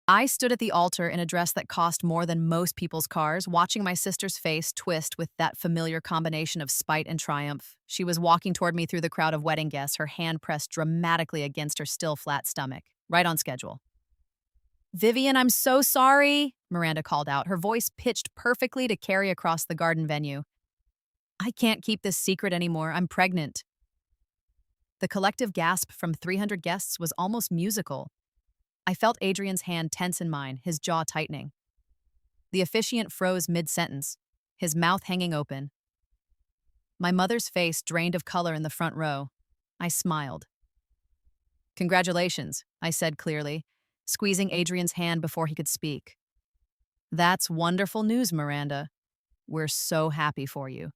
I stood at the altar in a dress that cost more than most people's cars, watching my sister's face twist with that familiar combination of spite and triumph. She was walking toward me through the crowd of wedding guests, her hand pressed dramatically against her still flat stomach. Right on schedule. Vivian, I'm so sorry, Miranda called out, her voice pitched perfectly to carry across the garden venue. I can't keep this secret anymore. I'm pregnant. The collective gasp from 300 guests was almost musical. I felt Adrian's hand tense in mine, his jaw tightening. The officiant froze mid-sentence, his mouth hanging open. My mother's face drained of color in the front row. I smiled. Congratulations, I said clearly, squeezing Adrian's hand before he could speak. That's wonderful news, Miranda. We're so happy for you.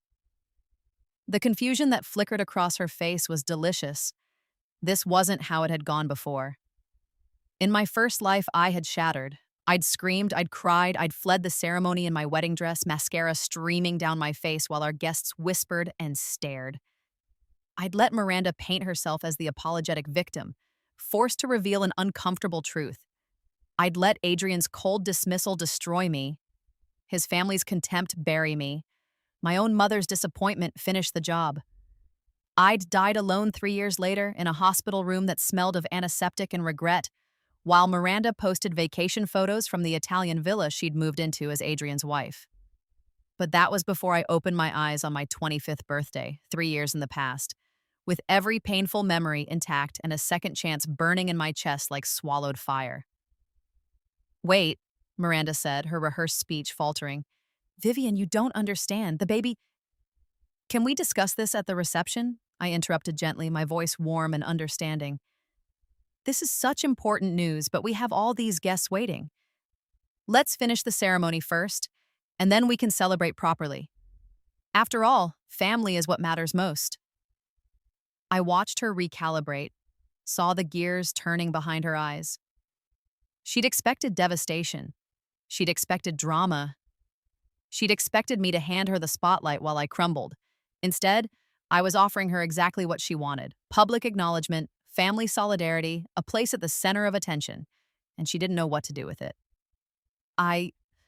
The confusion that flickered across her face was delicious. This wasn't how it had gone before. In my first life, I had shattered. I'd screamed, I'd cried, I'd fled the ceremony in my wedding dress, mascara streaming down my face while our guests whispered and stared. I'd let Miranda paint herself as the apologetic victim, forced to reveal an uncomfortable truth. I'd let Adrian's cold dismissal destroy me, his family's contempt bury me, my own mother's disappointment finish the job. I'd died alone 3 years later in a hospital room that smelled of antiseptic and regret, while Miranda posted vacation photos from the Italian villa she'd moved into as Adrian's wife. But that was before I opened my eyes on my 25th birthday, 3 years in the past, with every painful memory intact and a second chance burning in my chest like swallowed fire. Wait, Miranda said, her rehearsed speech faltering. Vivian, you don't understand. The baby— Can we discuss this at the reception? I interrupted gently, my voice warm and understanding. This is such important news, but we have all these guests waiting. Let's finish the ceremony first, and then we can celebrate properly. After all, family is what matters most. I watched her recalibrate, saw the gears turning behind her eyes. She'd expected devastation. She'd expected drama. She'd expected me to hand her the spotlight while I crumbled. Instead, I was offering her exactly what she wanted: public acknowledgement, family solidarity, a place at the center of attention, and she didn't know what to do with it.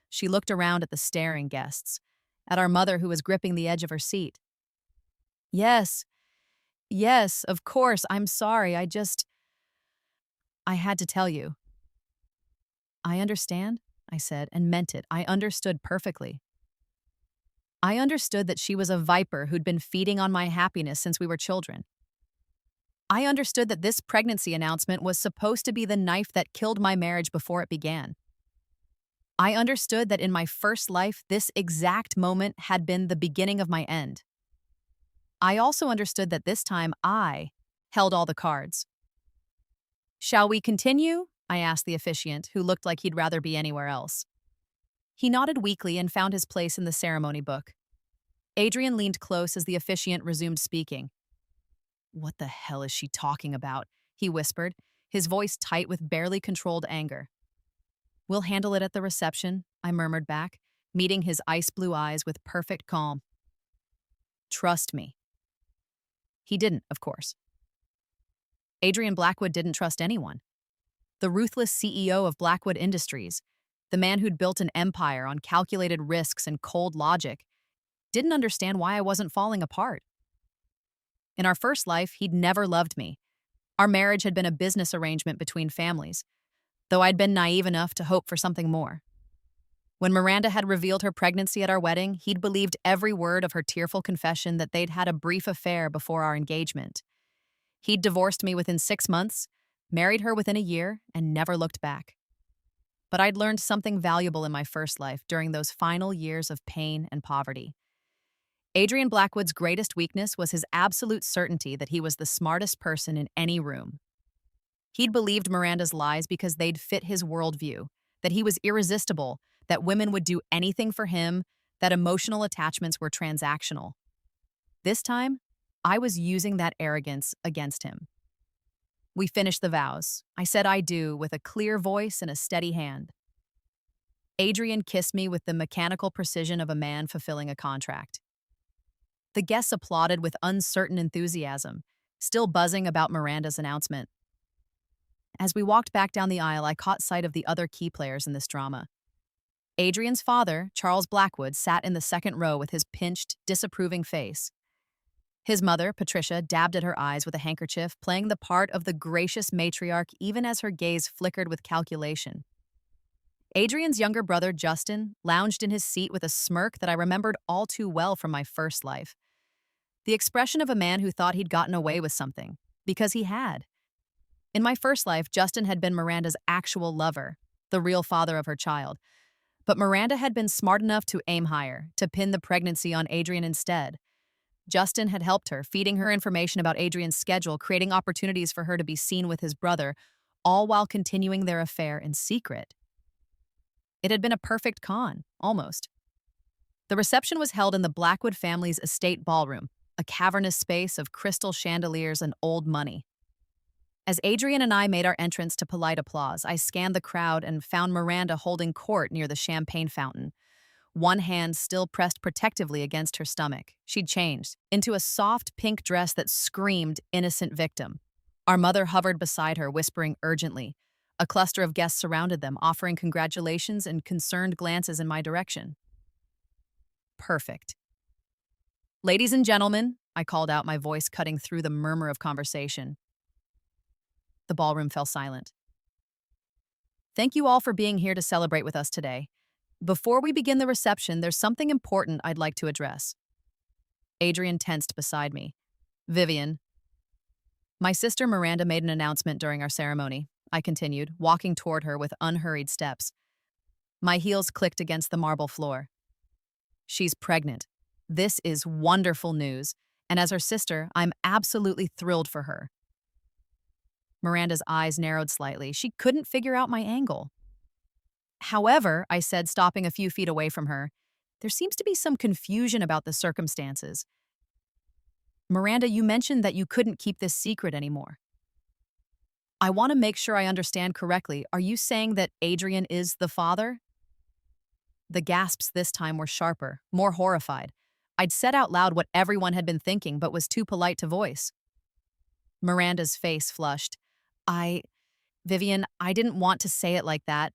She looked around at the staring guests, at our mother who was gripping the edge of her seat. Yes, of course, I'm sorry, I had to tell you. I understand, I said, and meant it. I understood perfectly. I understood that she was a viper who'd been feeding on my happiness since we were children. I understood that this pregnancy announcement was supposed to be the knife that killed my marriage before it began. I understood that in my first life, this exact moment had been the beginning of my end. I also understood that this time I held all the cards. Shall we continue? I asked the officiant, who looked like he'd rather be anywhere else. He nodded weakly and found his place in the ceremony book. Adrian leaned close as the officiant resumed speaking. What the hell is she talking about? He whispered, his voice tight with barely controlled anger. We'll handle it at the reception, I murmured back, meeting his ice-blue eyes with perfect calm. Trust me. He didn't, of course. Adrian Blackwood didn't trust anyone. The ruthless CEO of Blackwood Industries, the man who'd built an empire on calculated risks and cold logic, didn't understand why I wasn't falling apart. In our first life, he'd never loved me. Our marriage had been a business arrangement between families, though I'd been naive enough to hope for something more. When Miranda had revealed her pregnancy at our wedding, he'd believed every word of her tearful confession that they'd had a brief affair before our engagement. He'd divorced me within 6 months, married her within a year, and never looked back. But I'd learned something valuable in my first life during those final years of pain and poverty. Adrian Blackwood's greatest weakness was his absolute certainty that he was the smartest person in any room. He'd believed Miranda's lies because they'd fit his worldview, that he was irresistible, that women would do anything for him, that emotional attachments were transactional. This time, I was using that arrogance against him. We finished the vows. I said I do with a clear voice and a steady hand. Adrian kissed me with the mechanical precision of a man fulfilling a contract. The guests applauded with uncertain enthusiasm, still buzzing about Miranda's announcement. As we walked back down the aisle, I caught sight of the other key players in this drama. Adrian's father, Charles Blackwood, sat in the second row with his pinched, disapproving face. His mother, Patricia, dabbed at her eyes with a handkerchief, playing the part of the gracious matriarch even as her gaze flickered with calculation. Adrian's younger brother, Justin, lounged in his seat with a smirk that I remembered all too well from my first life. The expression of a man who thought he'd gotten away with something, because he had. In my first life, Justin had been Miranda's actual lover, the real father of her child. But Miranda had been smart enough to aim higher, to pin the pregnancy on Adrian instead. Justin had helped her, feeding her information about Adrian's schedule, creating opportunities for her to be seen with his brother, all while continuing their affair in secret. It had been a perfect con, almost. The reception was held in the Blackwood family's estate ballroom, a cavernous space of crystal chandeliers and old money. As Adrian and I made our entrance to polite applause, I scanned the crowd and found Miranda holding court near the champagne fountain, one hand still pressed protectively against her stomach. She'd changed into a soft pink dress that screamed innocent victim. Our mother hovered beside her, whispering urgently. A cluster of guests surrounded them, offering congratulations and concerned glances in my direction. Perfect. Ladies and gentlemen, I called out, my voice cutting through the murmur of conversation. The ballroom fell silent. Thank you all for being here to celebrate with us today. Before we begin the reception, there's something important I'd like to address. Adrian tensed beside me. Vivian. My sister Miranda made an announcement during our ceremony, I continued, walking toward her with unhurried steps. My heels clicked against the marble floor. She's pregnant. This is wonderful news, and as her sister, I'm absolutely thrilled for her. Miranda's eyes narrowed slightly. She couldn't figure out my angle. However, I said, stopping a few feet away from her, there seems to be some confusion about the circumstances. Miranda, you mentioned that you couldn't keep this secret anymore. I want to make sure I understand correctly. Are you saying that Adrian is the father? The gasps this time were sharper, more horrified. I'd said out loud what everyone had been thinking, but was too polite to voice. Miranda's face flushed. Vivian, I didn't want to say it like that.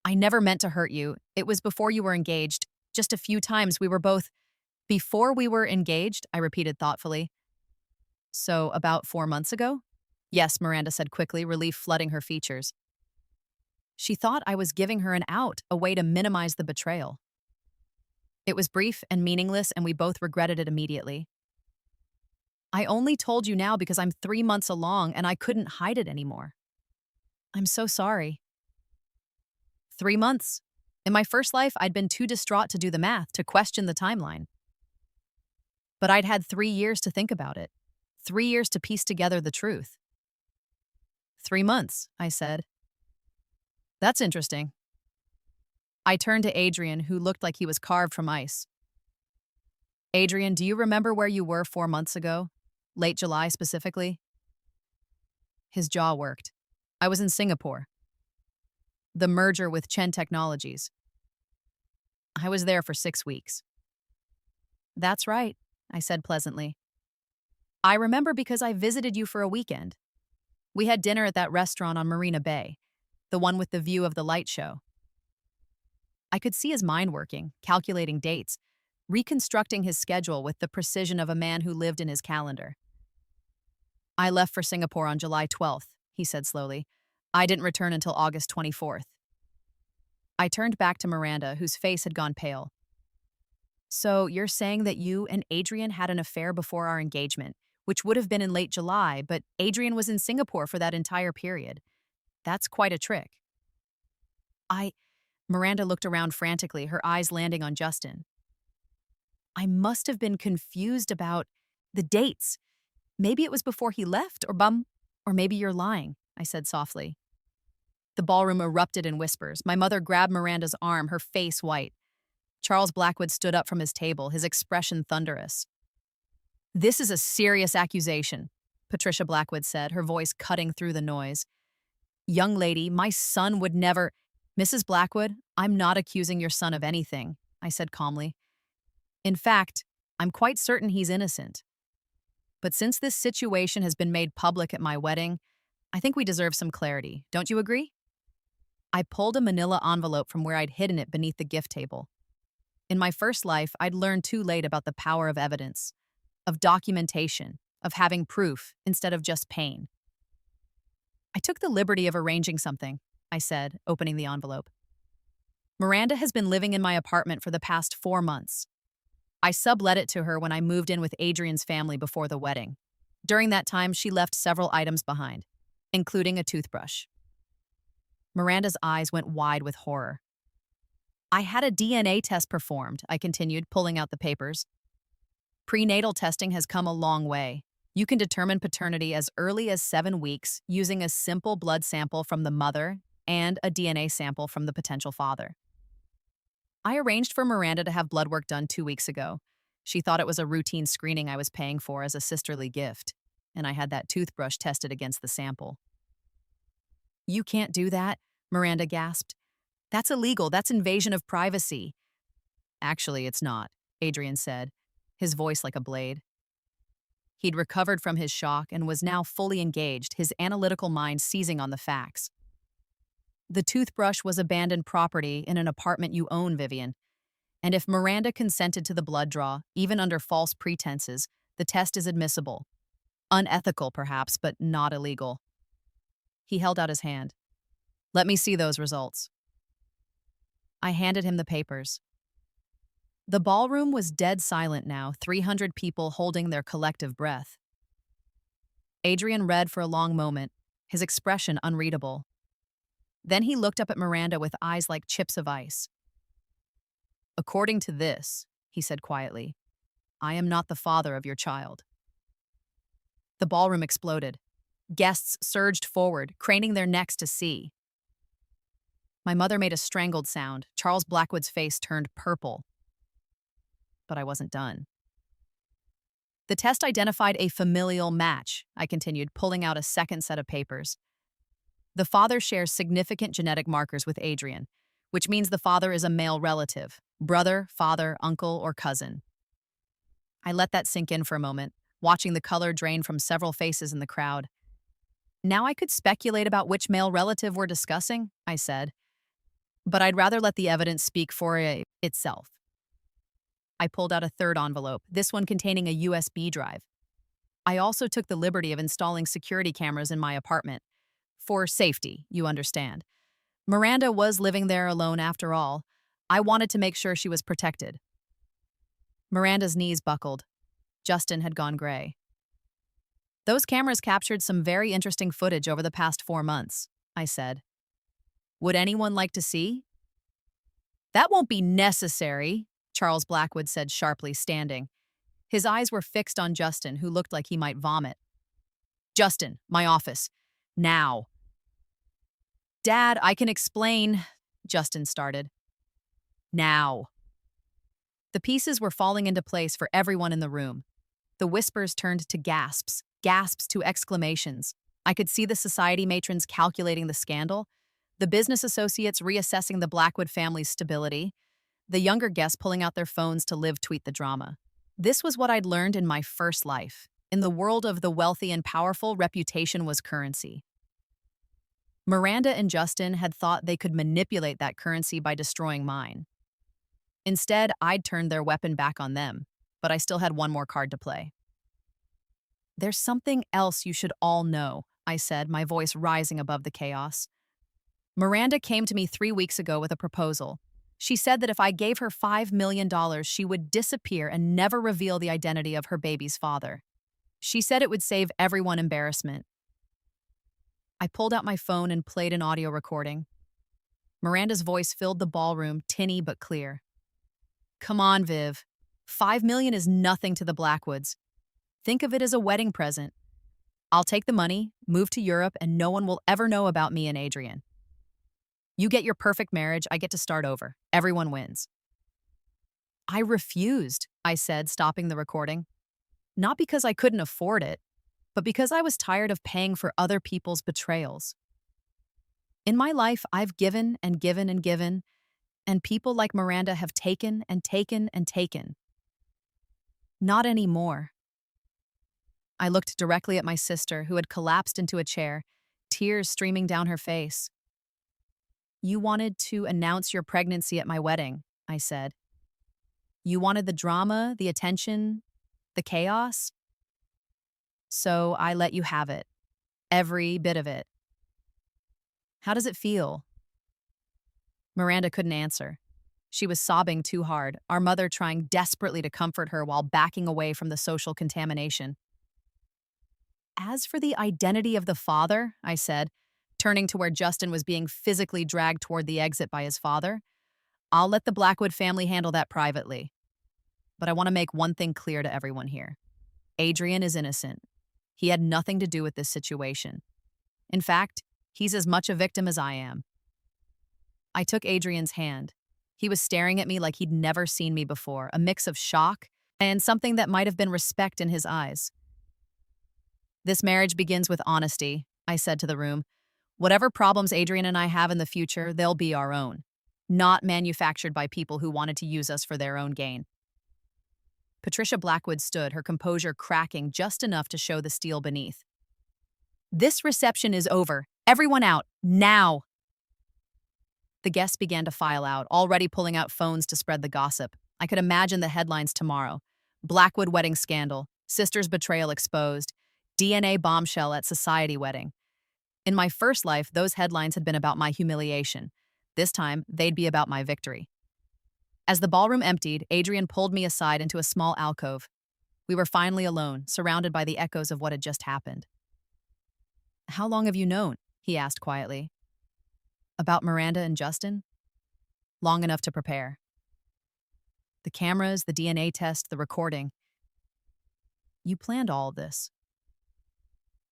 I never meant to hurt you. It was before you were engaged. Just a few times we were both... Before we were engaged, I repeated thoughtfully. So, about 4 months ago? Yes, Miranda said quickly, relief flooding her features. She thought I was giving her an out, a way to minimize the betrayal. It was brief and meaningless, and we both regretted it immediately. I only told you now because I'm 3 months along and I couldn't hide it anymore. I'm so sorry. 3 months. In my first life, I'd been too distraught to do the math, to question the timeline. But I'd had 3 years to think about it. 3 years to piece together the truth. 3 months, I said. That's interesting. I turned to Adrian, who looked like he was carved from ice. Adrian, do you remember where you were 4 months ago? Late July, specifically? His jaw worked. I was in Singapore. The merger with Chen Technologies. I was there for 6 weeks. That's right, I said pleasantly. I remember because I visited you for a weekend. We had dinner at that restaurant on Marina Bay, the one with the view of the light show. I could see his mind working, calculating dates, reconstructing his schedule with the precision of a man who lived in his calendar. I left for Singapore on July 12th, he said slowly. I didn't return until August 24th. I turned back to Miranda, whose face had gone pale. So you're saying that you and Adrian had an affair before our engagement, which would have been in late July, but Adrian was in Singapore for that entire period. That's quite a trick. Miranda looked around frantically, her eyes landing on Justin. I must have been confused about the dates. Maybe it was before he left, or maybe you're lying, I said softly. The ballroom erupted in whispers. My mother grabbed Miranda's arm, her face white. Charles Blackwood stood up from his table, his expression thunderous. This is a serious accusation, Patricia Blackwood said, her voice cutting through the noise. Young lady, my son would never... Mrs. Blackwood, I'm not accusing your son of anything, I said calmly. In fact, I'm quite certain he's innocent. But since this situation has been made public at my wedding, I think we deserve some clarity. Don't you agree? I pulled a manila envelope from where I'd hidden it beneath the gift table. In my first life, I'd learned too late about the power of evidence, of documentation, of having proof instead of just pain. I took the liberty of arranging something, I said, opening the envelope. Miranda has been living in my apartment for the past 4 months. I sublet it to her when I moved in with Adrian's family before the wedding. During that time, she left several items behind, including a toothbrush. Miranda's eyes went wide with horror. I had a DNA test performed, I continued, pulling out the papers. Prenatal testing has come a long way. You can determine paternity as early as 7 weeks using a simple blood sample from the mother and a DNA sample from the potential father. I arranged for Miranda to have blood work done 2 weeks ago. She thought it was a routine screening I was paying for as a sisterly gift, and I had that toothbrush tested against the sample. You can't do that, Miranda gasped. That's illegal. That's invasion of privacy. Actually, it's not, Adrian said, his voice like a blade. He'd recovered from his shock and was now fully engaged, his analytical mind seizing on the facts. The toothbrush was abandoned property in an apartment you own, Vivian. And if Miranda consented to the blood draw, even under false pretenses, the test is admissible. Unethical, perhaps, but not illegal. He held out his hand. Let me see those results. I handed him the papers. The ballroom was dead silent now, 300 people holding their collective breath. Adrian read for a long moment, his expression unreadable. Then he looked up at Miranda with eyes like chips of ice. According to this, he said quietly, I am not the father of your child. The ballroom exploded. Guests surged forward, craning their necks to see. My mother made a strangled sound. Charles Blackwood's face turned purple. But I wasn't done. The test identified a familial match, I continued, pulling out a second set of papers. The father shares significant genetic markers with Adrian, which means the father is a male relative, brother, father, uncle, or cousin. I let that sink in for a moment, watching the color drain from several faces in the crowd. Now I could speculate about which male relative we're discussing, I said, but I'd rather let the evidence speak for itself. I pulled out a third envelope, this one containing a USB drive. I also took the liberty of installing security cameras in my apartment. For safety, you understand. Miranda was living there alone after all. I wanted to make sure she was protected. Miranda's knees buckled. Justin had gone gray. Those cameras captured some very interesting footage over the past 4 months, I said. Would anyone like to see? That won't be necessary, Charles Blackwood said sharply, standing. His eyes were fixed on Justin, who looked like he might vomit. Justin, my office. Now. Dad, I can explain, Justin started. Now. The pieces were falling into place for everyone in the room. The whispers turned to gasps, gasps to exclamations. I could see the society matrons calculating the scandal, the business associates reassessing the Blackwood family's stability, the younger guests pulling out their phones to live tweet the drama. This was what I'd learned in my first life. In the world of the wealthy and powerful, reputation was currency. Miranda and Justin had thought they could manipulate that currency by destroying mine. Instead, I'd turned their weapon back on them, but I still had one more card to play. There's something else you should all know, I said, my voice rising above the chaos. Miranda came to me 3 weeks ago with a proposal. She said that if I gave her $5 million, she would disappear and never reveal the identity of her baby's father. She said it would save everyone embarrassment. I pulled out my phone and played an audio recording. Miranda's voice filled the ballroom, tinny but clear. Come on, Viv. $5 million is nothing to the Blackwoods. Think of it as a wedding present. I'll take the money, move to Europe, and no one will ever know about me and Adrian. You get your perfect marriage, I get to start over. Everyone wins. I refused, I said, stopping the recording. Not because I couldn't afford it, but because I was tired of paying for other people's betrayals. In my life, I've given and given and given, and people like Miranda have taken and taken and taken. Not anymore. I looked directly at my sister, who had collapsed into a chair, tears streaming down her face. You wanted to announce your pregnancy at my wedding, I said. You wanted the drama, the attention, the chaos. So I let you have it. Every bit of it. How does it feel? Miranda couldn't answer. She was sobbing too hard, our mother trying desperately to comfort her while backing away from the social contamination. As for the identity of the father, I said, turning to where Justin was being physically dragged toward the exit by his father, I'll let the Blackwood family handle that privately. But I want to make one thing clear to everyone here. Adrian is innocent. He had nothing to do with this situation. In fact, he's as much a victim as I am. I took Adrian's hand. He was staring at me like he'd never seen me before, a mix of shock and something that might have been respect in his eyes. This marriage begins with honesty, I said to the room. Whatever problems Adrian and I have in the future, they'll be our own, not manufactured by people who wanted to use us for their own gain. Patricia Blackwood stood, her composure cracking just enough to show the steel beneath. This reception is over. Everyone out, now! The guests began to file out, already pulling out phones to spread the gossip. I could imagine the headlines tomorrow. Blackwood wedding scandal, sister's betrayal exposed, DNA bombshell at society wedding. In my first life, those headlines had been about my humiliation. This time, they'd be about my victory. As the ballroom emptied, Adrian pulled me aside into a small alcove. We were finally alone, surrounded by the echoes of what had just happened. How long have you known? He asked quietly. About Miranda and Justin? Long enough to prepare. The cameras, the DNA test, the recording. You planned all of this.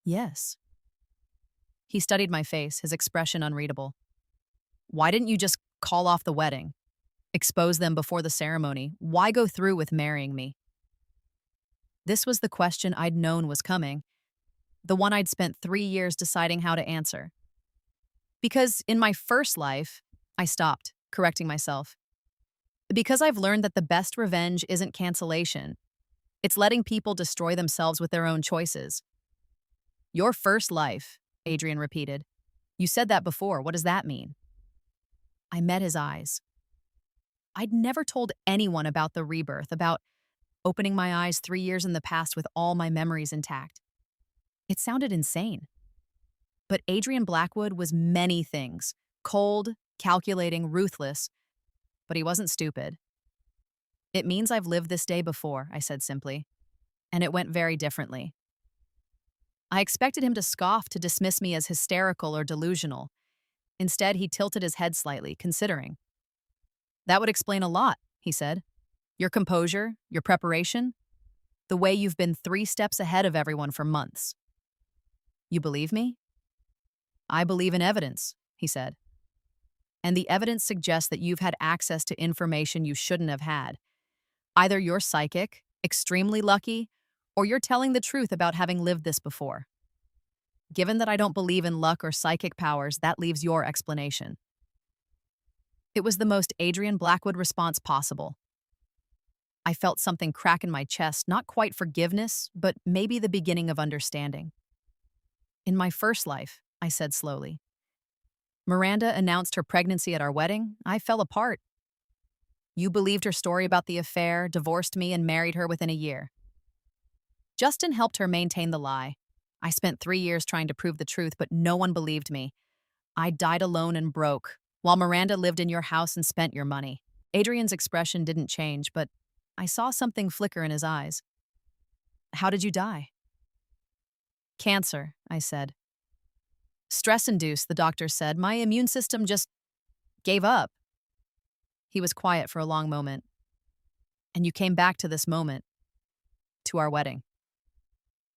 Yes. He studied my face, his expression unreadable. Why didn't you just call off the wedding? Expose them before the ceremony? Why go through with marrying me? This was the question I'd known was coming, the one I'd spent 3 years deciding how to answer. Because in my first life, I stopped, correcting myself. Because I've learned that the best revenge isn't cancellation. It's letting people destroy themselves with their own choices. Your first life, Adrian repeated. You said that before. What does that mean? I met his eyes. I'd never told anyone about the rebirth, about opening my eyes 3 years in the past with all my memories intact. It sounded insane. But Adrian Blackwood was many things. Cold, calculating, ruthless. But he wasn't stupid. It means I've lived this day before, I said simply. And it went very differently. I expected him to scoff, to dismiss me as hysterical or delusional. Instead, he tilted his head slightly, considering. That would explain a lot, he said. Your composure, your preparation, the way you've been 3 steps ahead of everyone for months. You believe me? I believe in evidence, he said. And the evidence suggests that you've had access to information you shouldn't have had. Either you're psychic, extremely lucky, or you're telling the truth about having lived this before. Given that I don't believe in luck or psychic powers, that leaves your explanation. It was the most Adrian Blackwood response possible. I felt something crack in my chest, not quite forgiveness, but maybe the beginning of understanding. In my first life, I said slowly. Miranda announced her pregnancy at our wedding. I fell apart. You believed her story about the affair, divorced me, and married her within a year. Justin helped her maintain the lie. I spent 3 years trying to prove the truth, but no one believed me. I died alone and broke, while Miranda lived in your house and spent your money. Adrian's expression didn't change, but I saw something flicker in his eyes. How did you die? Cancer, I said. Stress-induced, the doctor said. My immune system just gave up. He was quiet for a long moment. And you came back to this moment, to our wedding.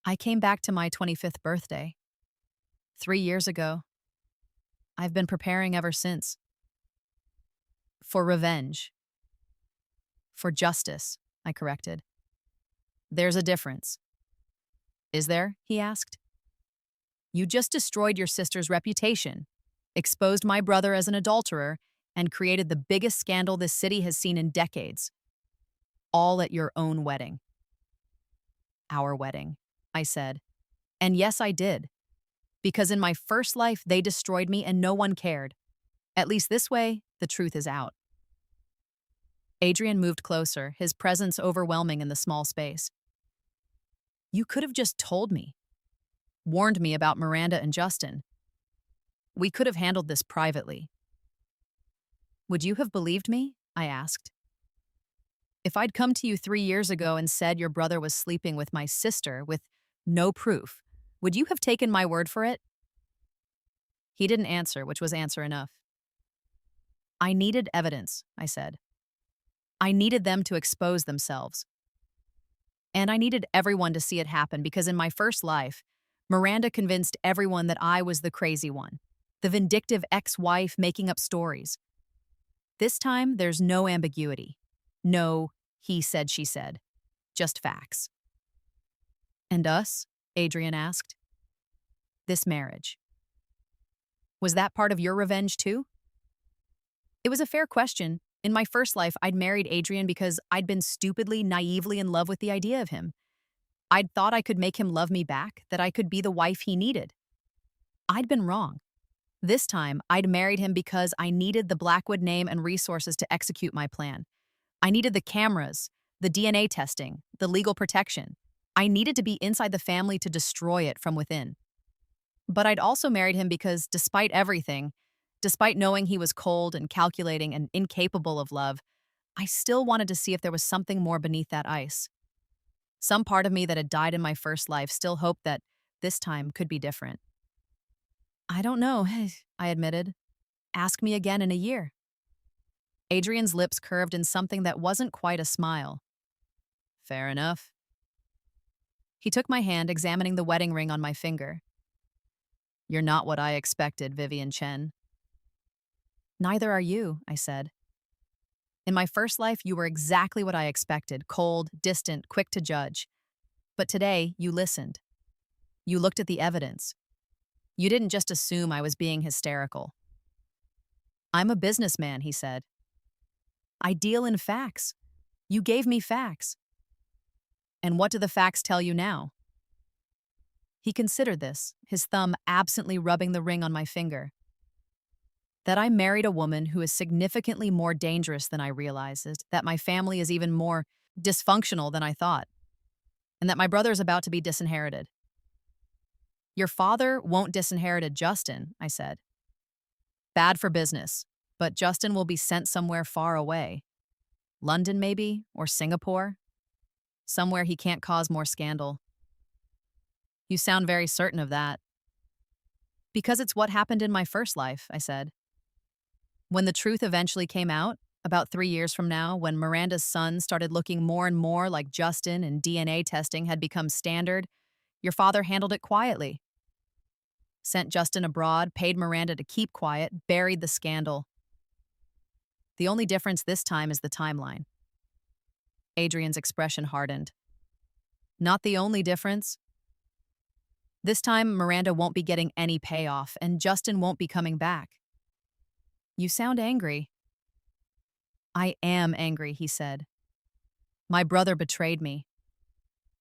I came back to my 25th birthday. 3 years ago. I've been preparing ever since. For revenge. For justice, I corrected. There's a difference. Is there? He asked. You just destroyed your sister's reputation, exposed my brother as an adulterer, and created the biggest scandal this city has seen in decades. All at your own wedding. Our wedding, I said. And yes, I did. Because in my first life, they destroyed me and no one cared. At least this way, the truth is out. Adrian moved closer, his presence overwhelming in the small space. You could have just told me, warned me about Miranda and Justin. We could have handled this privately. Would you have believed me? I asked. If I'd come to you 3 years ago and said your brother was sleeping with my sister with no proof, would you have taken my word for it? He didn't answer, which was answer enough. I needed evidence, I said. I needed them to expose themselves. And I needed everyone to see it happen because in my first life, Miranda convinced everyone that I was the crazy one, the vindictive ex-wife making up stories. This time, there's no ambiguity. No, he said, she said. Just facts. And us? Adrian asked. This marriage. Was that part of your revenge too? It was a fair question. In my first life, I'd married Adrian because I'd been stupidly, naively in love with the idea of him. I'd thought I could make him love me back, that I could be the wife he needed. I'd been wrong. This time, I'd married him because I needed the Blackwood name and resources to execute my plan. I needed the cameras, the DNA testing, the legal protection. I needed to be inside the family to destroy it from within. But I'd also married him because, despite everything, despite knowing he was cold and calculating and incapable of love, I still wanted to see if there was something more beneath that ice. Some part of me that had died in my first life still hoped that this time could be different. I don't know, I admitted. Ask me again in a year. Adrian's lips curved in something that wasn't quite a smile. Fair enough. He took my hand, examining the wedding ring on my finger. You're not what I expected, Vivian Chen. Neither are you, I said. In my first life, you were exactly what I expected, cold, distant, quick to judge. But today, you listened. You looked at the evidence. You didn't just assume I was being hysterical. I'm a businessman, he said. I deal in facts. You gave me facts. And what do the facts tell you now? He considered this, his thumb absently rubbing the ring on my finger. That I married a woman who is significantly more dangerous than I realized, that my family is even more dysfunctional than I thought, and that my brother is about to be disinherited. Your father won't disinherit Justin, I said. Bad for business, but Justin will be sent somewhere far away. London, maybe, or Singapore. Somewhere he can't cause more scandal. You sound very certain of that. Because it's what happened in my first life, I said. When the truth eventually came out, about 3 years from now, when Miranda's son started looking more and more like Justin and DNA testing had become standard, your father handled it quietly. Sent Justin abroad, paid Miranda to keep quiet, buried the scandal. The only difference this time is the timeline. Adrian's expression hardened. Not the only difference. This time, Miranda won't be getting any payoff, and Justin won't be coming back. You sound angry. I am angry, he said. My brother betrayed me.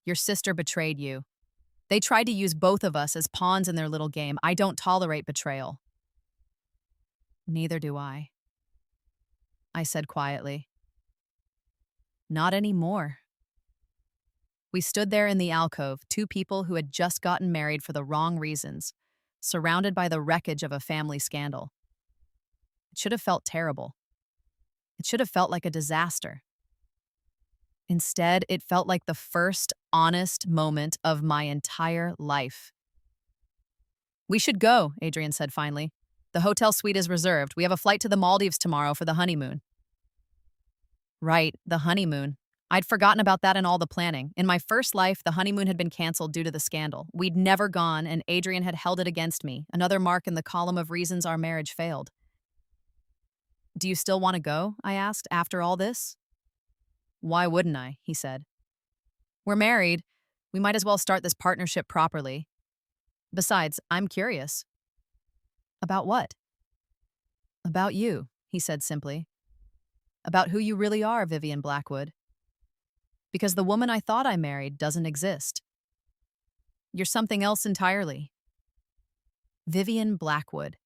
Your sister betrayed you. They tried to use both of us as pawns in their little game. I don't tolerate betrayal. Neither do I said quietly. Not anymore. We stood there in the alcove, two people who had just gotten married for the wrong reasons, surrounded by the wreckage of a family scandal. It should have felt terrible. It should have felt like a disaster. Instead, it felt like the first honest moment of my entire life. We should go, Adrian said finally. The hotel suite is reserved. We have a flight to the Maldives tomorrow for the honeymoon. Right, the honeymoon. I'd forgotten about that in all the planning. In my first life, the honeymoon had been canceled due to the scandal. We'd never gone, and Adrian had held it against me, another mark in the column of reasons our marriage failed. Do you still want to go? I asked, after all this. Why wouldn't I? He said. We're married. We might as well start this partnership properly. Besides, I'm curious. About what? About you, he said simply. About who you really are, Vivian Blackwood. Because the woman I thought I married doesn't exist. You're something else entirely. Vivian Blackwood,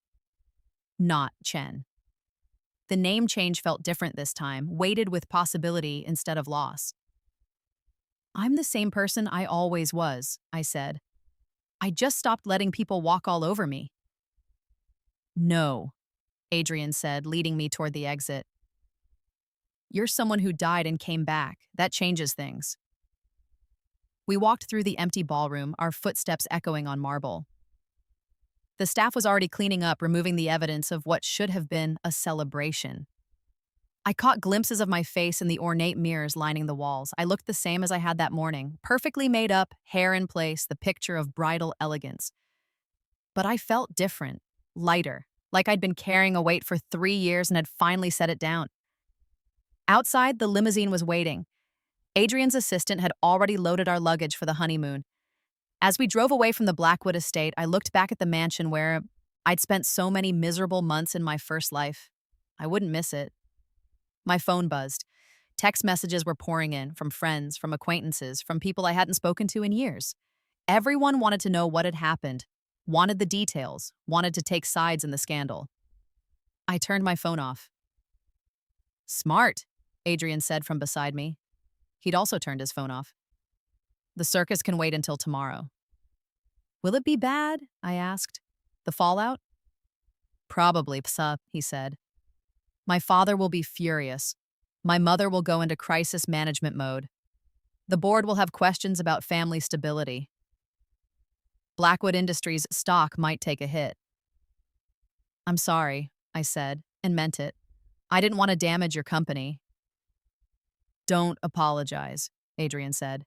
not Chen. The name change felt different this time, weighted with possibility instead of loss. I'm the same person I always was, I said. I just stopped letting people walk all over me. No, Adrian said, leading me toward the exit. You're someone who died and came back. That changes things. We walked through the empty ballroom, our footsteps echoing on marble. The staff was already cleaning up, removing the evidence of what should have been a celebration. I caught glimpses of my face in the ornate mirrors lining the walls. I looked the same as I had that morning, perfectly made up, hair in place, the picture of bridal elegance. But I felt different, lighter, like I'd been carrying a weight for 3 years and had finally set it down. Outside, the limousine was waiting. Adrian's assistant had already loaded our luggage for the honeymoon. As we drove away from the Blackwood estate, I looked back at the mansion where I'd spent so many miserable months in my first life. I wouldn't miss it. My phone buzzed. Text messages were pouring in from friends, from acquaintances, from people I hadn't spoken to in years. Everyone wanted to know what had happened, wanted the details, wanted to take sides in the scandal. I turned my phone off. Smart, Adrian said from beside me. He'd also turned his phone off. The circus can wait until tomorrow. Will it be bad? I asked. The fallout? Probably, psa, he said. My father will be furious. My mother will go into crisis management mode. The board will have questions about family stability. Blackwood Industries' stock might take a hit. I'm sorry, I said, and meant it. I didn't want to damage your company. Don't apologize, Adrian said.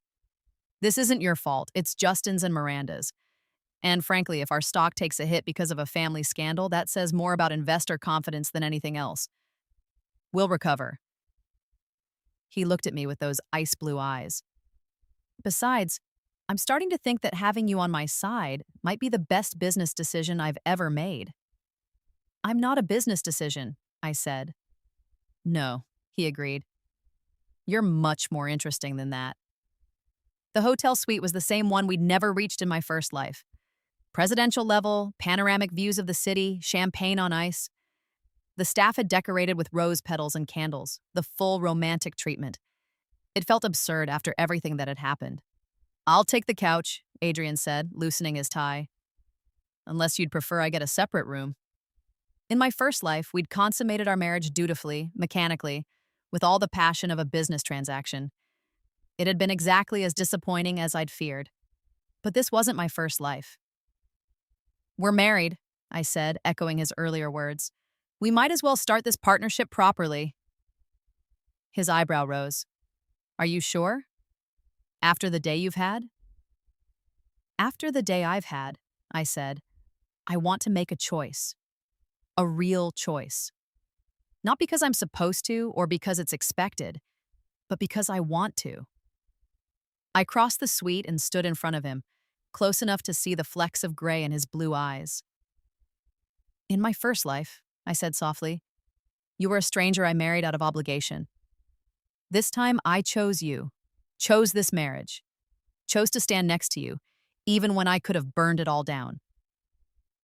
This isn't your fault. It's Justin's and Miranda's. And frankly, if our stock takes a hit because of a family scandal, that says more about investor confidence than anything else. We'll recover. He looked at me with those ice blue eyes. Besides, I'm starting to think that having you on my side might be the best business decision I've ever made. I'm not a business decision, I said. No, he agreed. You're much more interesting than that. The hotel suite was the same one we'd never reached in my first life. Presidential level, panoramic views of the city, champagne on ice. The staff had decorated with rose petals and candles, the full romantic treatment. It felt absurd after everything that had happened. I'll take the couch, Adrian said, loosening his tie. Unless you'd prefer I get a separate room. In my first life, we'd consummated our marriage dutifully, mechanically, with all the passion of a business transaction. It had been exactly as disappointing as I'd feared. But this wasn't my first life. We're married, I said, echoing his earlier words. We might as well start this partnership properly. His eyebrow rose. Are you sure? After the day you've had? After the day I've had, I said, I want to make a choice. A real choice. Not because I'm supposed to or because it's expected, but because I want to. I crossed the suite and stood in front of him, close enough to see the flecks of gray in his blue eyes. In my first life, I said softly, you were a stranger I married out of obligation. This time I chose you, chose this marriage, chose to stand next to you, even when I could have burned it all down.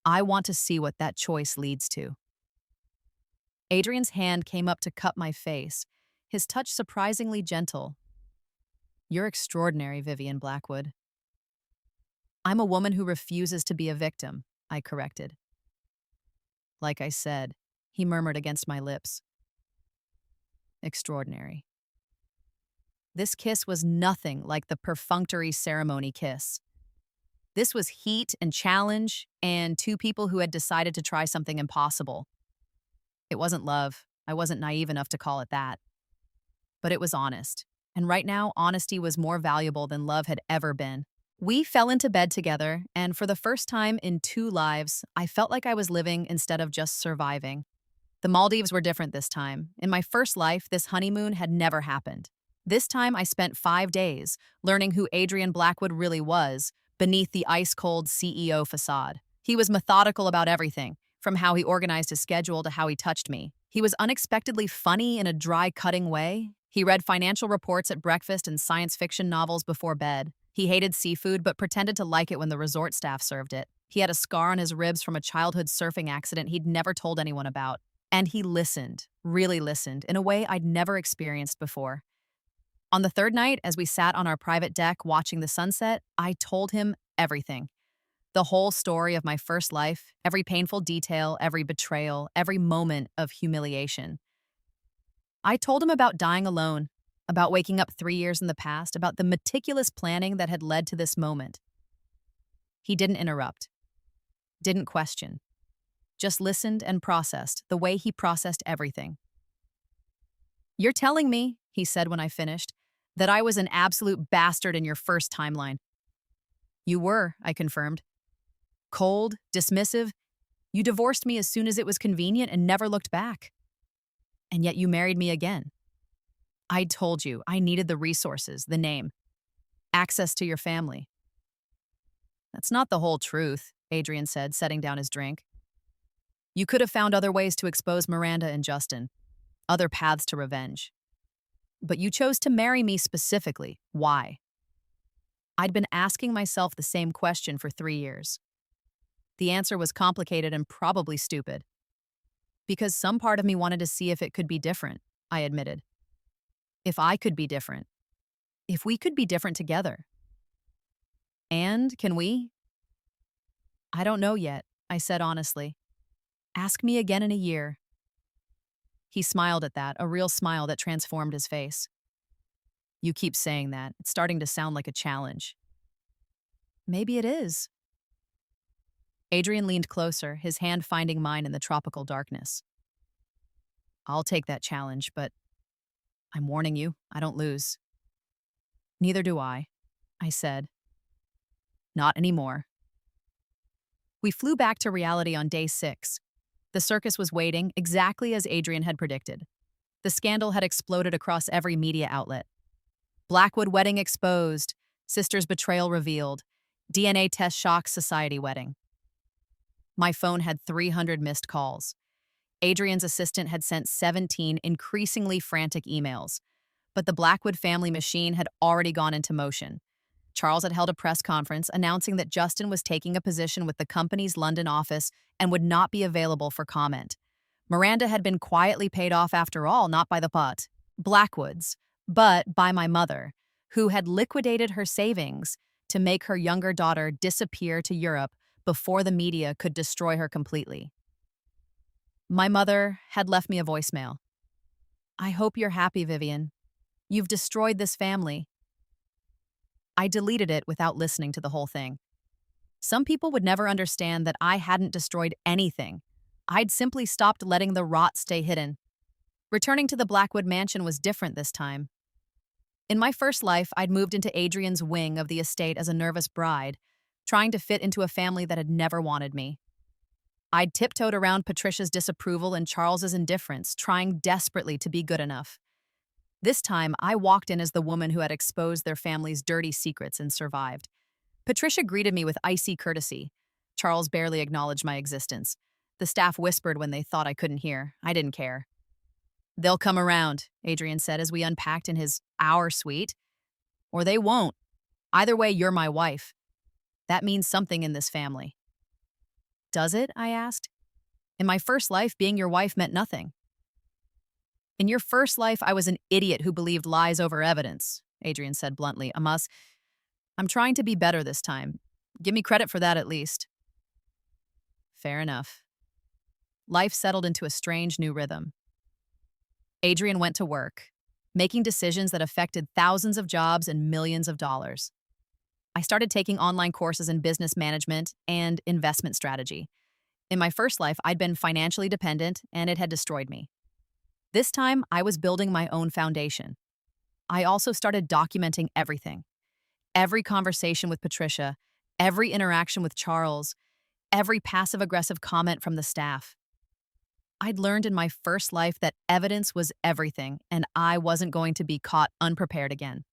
I want to see what that choice leads to. Adrian's hand came up to cup my face, his touch surprisingly gentle. You're extraordinary, Vivian Blackwood. I'm a woman who refuses to be a victim, I corrected. Like I said, he murmured against my lips. Extraordinary. This kiss was nothing like the perfunctory ceremony kiss. This was heat and challenge and two people who had decided to try something impossible. It wasn't love. I wasn't naive enough to call it that. But it was honest. And right now, honesty was more valuable than love had ever been. We fell into bed together, and for the first time in 2 lives, I felt like I was living instead of just surviving. The Maldives were different this time. In my first life, this honeymoon had never happened. This time, I spent 5 days learning who Adrian Blackwood really was beneath the ice-cold CEO facade. He was methodical about everything, from how he organized his schedule to how he touched me. He was unexpectedly funny in a dry, cutting way. He read financial reports at breakfast and science fiction novels before bed. He hated seafood but pretended to like it when the resort staff served it. He had a scar on his ribs from a childhood surfing accident he'd never told anyone about. And he listened, really listened, in a way I'd never experienced before. On the third night, as we sat on our private deck watching the sunset, I told him everything. The whole story of my first life, every painful detail, every betrayal, every moment of humiliation. I told him about dying alone, about waking up 3 years in the past, about the meticulous planning that had led to this moment. He didn't interrupt, didn't question, just listened and processed the way he processed everything. "You're telling me," he said when I finished, "that I was an absolute bastard in your first timeline." "You were," I confirmed. "Cold, dismissive. You divorced me as soon as it was convenient and never looked back. And yet you married me again. I told you I needed the resources, the name, access to your family." "That's not the whole truth," Adrian said, setting down his drink. "You could have found other ways to expose Miranda and Justin, other paths to revenge. But you chose to marry me specifically. Why?" I'd been asking myself the same question for 3 years. The answer was complicated and probably stupid. Because some part of me wanted to see if it could be different, I admitted. If I could be different. If we could be different together. And can we? "I don't know yet," I said honestly. "Ask me again in a year." He smiled at that, a real smile that transformed his face. "You keep saying that. It's starting to sound like a challenge." "Maybe it is." Adrian leaned closer, his hand finding mine in the tropical darkness. "I'll take that challenge, but I'm warning you, I don't lose." "Neither do I said. "Not anymore." We flew back to reality on day 6. The circus was waiting, exactly as Adrian had predicted. The scandal had exploded across every media outlet. Blackwood wedding exposed, sister's betrayal revealed, DNA test shocks society wedding. My phone had 300 missed calls. Adrian's assistant had sent 17 increasingly frantic emails. But the Blackwood family machine had already gone into motion. Charles had held a press conference announcing that Justin was taking a position with the company's London office and would not be available for comment. Miranda had been quietly paid off after all, not by the Blackwoods, but by my mother, who had liquidated her savings to make her younger daughter disappear to Europe before the media could destroy her completely. My mother had left me a voicemail. "I hope you're happy, Vivian. You've destroyed this family." I deleted it without listening to the whole thing. Some people would never understand that I hadn't destroyed anything. I'd simply stopped letting the rot stay hidden. Returning to the Blackwood mansion was different this time. In my first life, I'd moved into Adrian's wing of the estate as a nervous bride, trying to fit into a family that had never wanted me. I'd tiptoed around Patricia's disapproval and Charles's indifference, trying desperately to be good enough. This time, I walked in as the woman who had exposed their family's dirty secrets and survived. Patricia greeted me with icy courtesy. Charles barely acknowledged my existence. The staff whispered when they thought I couldn't hear. I didn't care. "They'll come around," Adrian said as we unpacked in our suite. "Or they won't. Either way, you're my wife. That means something in this family." "Does it?" I asked. "In my first life, being your wife meant nothing." "In your first life, I was an idiot who believed lies over evidence," Adrian said bluntly. I'm trying to be better this time. Give me credit for that at least." Fair enough. Life settled into a strange new rhythm. Adrian went to work, making decisions that affected thousands of jobs and millions of dollars. I started taking online courses in business management and investment strategy. In my first life, I'd been financially dependent, and it had destroyed me. This time, I was building my own foundation. I also started documenting everything. Every conversation with Patricia, every interaction with Charles, every passive-aggressive comment from the staff. I'd learned in my first life that evidence was everything, and I wasn't going to be caught unprepared again.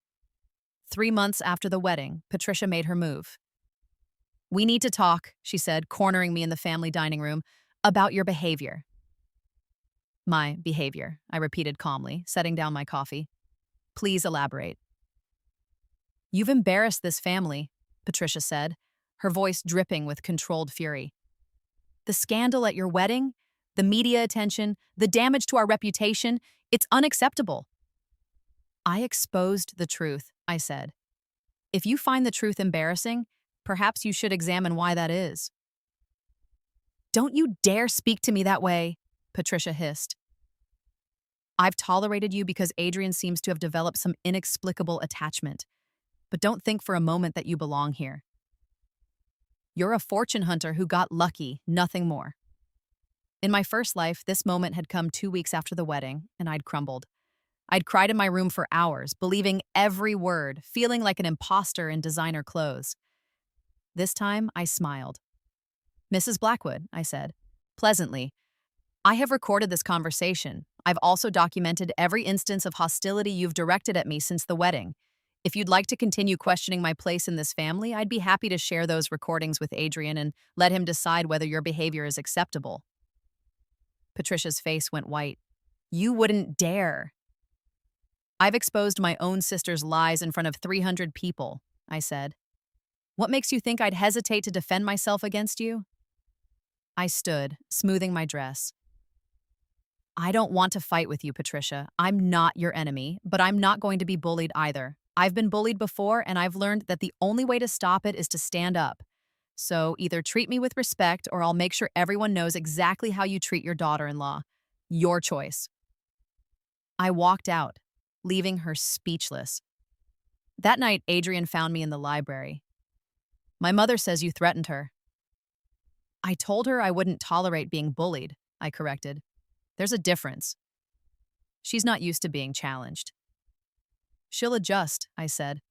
3 months after the wedding, Patricia made her move. "We need to talk," she said, cornering me in the family dining room, "about your behavior." "My behavior," I repeated calmly, setting down my coffee. "Please elaborate." "You've embarrassed this family," Patricia said, her voice dripping with controlled fury. The scandal at your wedding, the media attention, the damage to our reputation, it's unacceptable. I exposed the truth, I said. If you find the truth embarrassing, perhaps you should examine why that is. Don't you dare speak to me that way, Patricia hissed. I've tolerated you because Adrian seems to have developed some inexplicable attachment, but don't think for a moment that you belong here. You're a fortune hunter who got lucky, nothing more. In my first life, this moment had come 2 weeks after the wedding, and I'd crumbled. I'd cried in my room for hours, believing every word, feeling like an imposter in designer clothes. This time, I smiled. Mrs. Blackwood, I said, pleasantly, I have recorded this conversation. I've also documented every instance of hostility you've directed at me since the wedding. If you'd like to continue questioning my place in this family, I'd be happy to share those recordings with Adrian and let him decide whether your behavior is acceptable. Patricia's face went white. You wouldn't dare. I've exposed my own sister's lies in front of 300 people, I said. What makes you think I'd hesitate to defend myself against you? I stood, smoothing my dress. I don't want to fight with you, Patricia. I'm not your enemy, but I'm not going to be bullied either. I've been bullied before, and I've learned that the only way to stop it is to stand up. So either treat me with respect, or I'll make sure everyone knows exactly how you treat your daughter-in-law. Your choice. I walked out, leaving her speechless. That night, Adrian found me in the library. My mother says you threatened her. I told her I wouldn't tolerate being bullied, I corrected. There's a difference. She's not used to being challenged. She'll adjust, I said.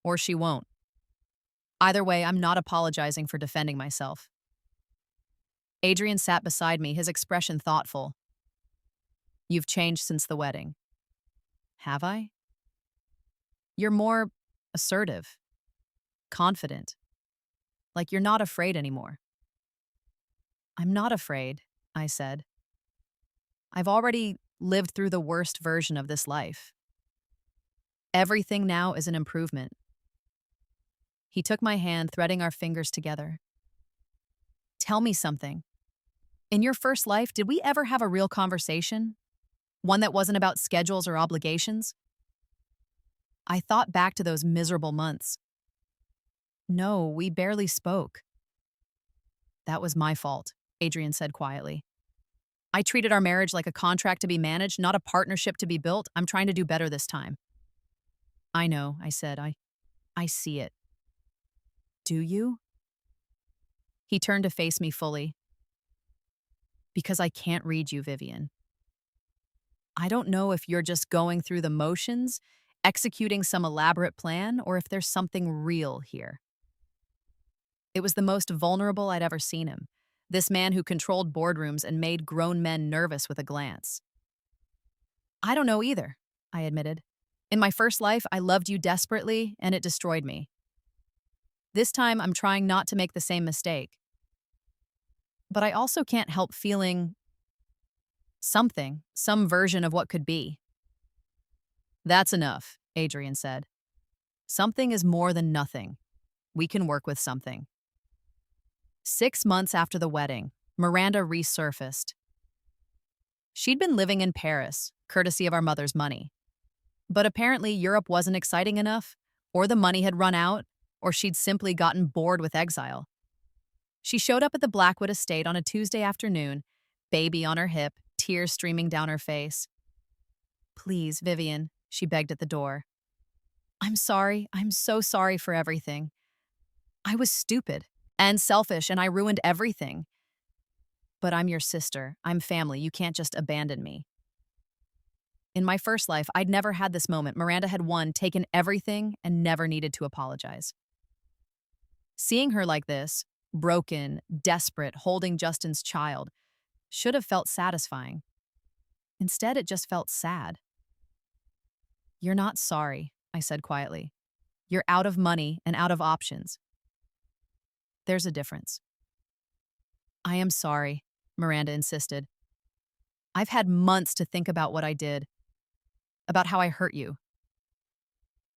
Or she won't. Either way, I'm not apologizing for defending myself. Adrian sat beside me, his expression thoughtful. You've changed since the wedding. Have I? You're more assertive, confident, like you're not afraid anymore. I'm not afraid, I said. I've already lived through the worst version of this life. Everything now is an improvement. He took my hand, threading our fingers together. Tell me something. In your first life, did we ever have a real conversation? One that wasn't about schedules or obligations? I thought back to those miserable months. No, we barely spoke. That was my fault, Adrian said quietly. I treated our marriage like a contract to be managed, not a partnership to be built. I'm trying to do better this time. I know, I said. I see it. Do you? He turned to face me fully. Because I can't read you, Vivian. I don't know if you're just going through the motions, executing some elaborate plan, or if there's something real here. It was the most vulnerable I'd ever seen him. This man who controlled boardrooms and made grown men nervous with a glance. I don't know either, I admitted. In my first life, I loved you desperately, and it destroyed me. This time, I'm trying not to make the same mistake. But I also can't help feeling something, some version of what could be. That's enough, Adrian said. Something is more than nothing. We can work with something. 6 months after the wedding, Miranda resurfaced. She'd been living in Paris, courtesy of our mother's money. But apparently Europe wasn't exciting enough, or the money had run out, or she'd simply gotten bored with exile. She showed up at the Blackwood estate on a Tuesday afternoon, baby on her hip, tears streaming down her face. Please, Vivian, she begged at the door. I'm sorry. I'm so sorry for everything. I was stupid and selfish, and I ruined everything. But I'm your sister. I'm family. You can't just abandon me. In my first life, I'd never had this moment. Miranda had won, taken everything, and never needed to apologize. Seeing her like this, broken, desperate, holding Justin's child, should have felt satisfying. Instead, it just felt sad. You're not sorry, I said quietly. You're out of money and out of options. There's a difference. I am sorry, Miranda insisted. I've had months to think about what I did, about how I hurt you.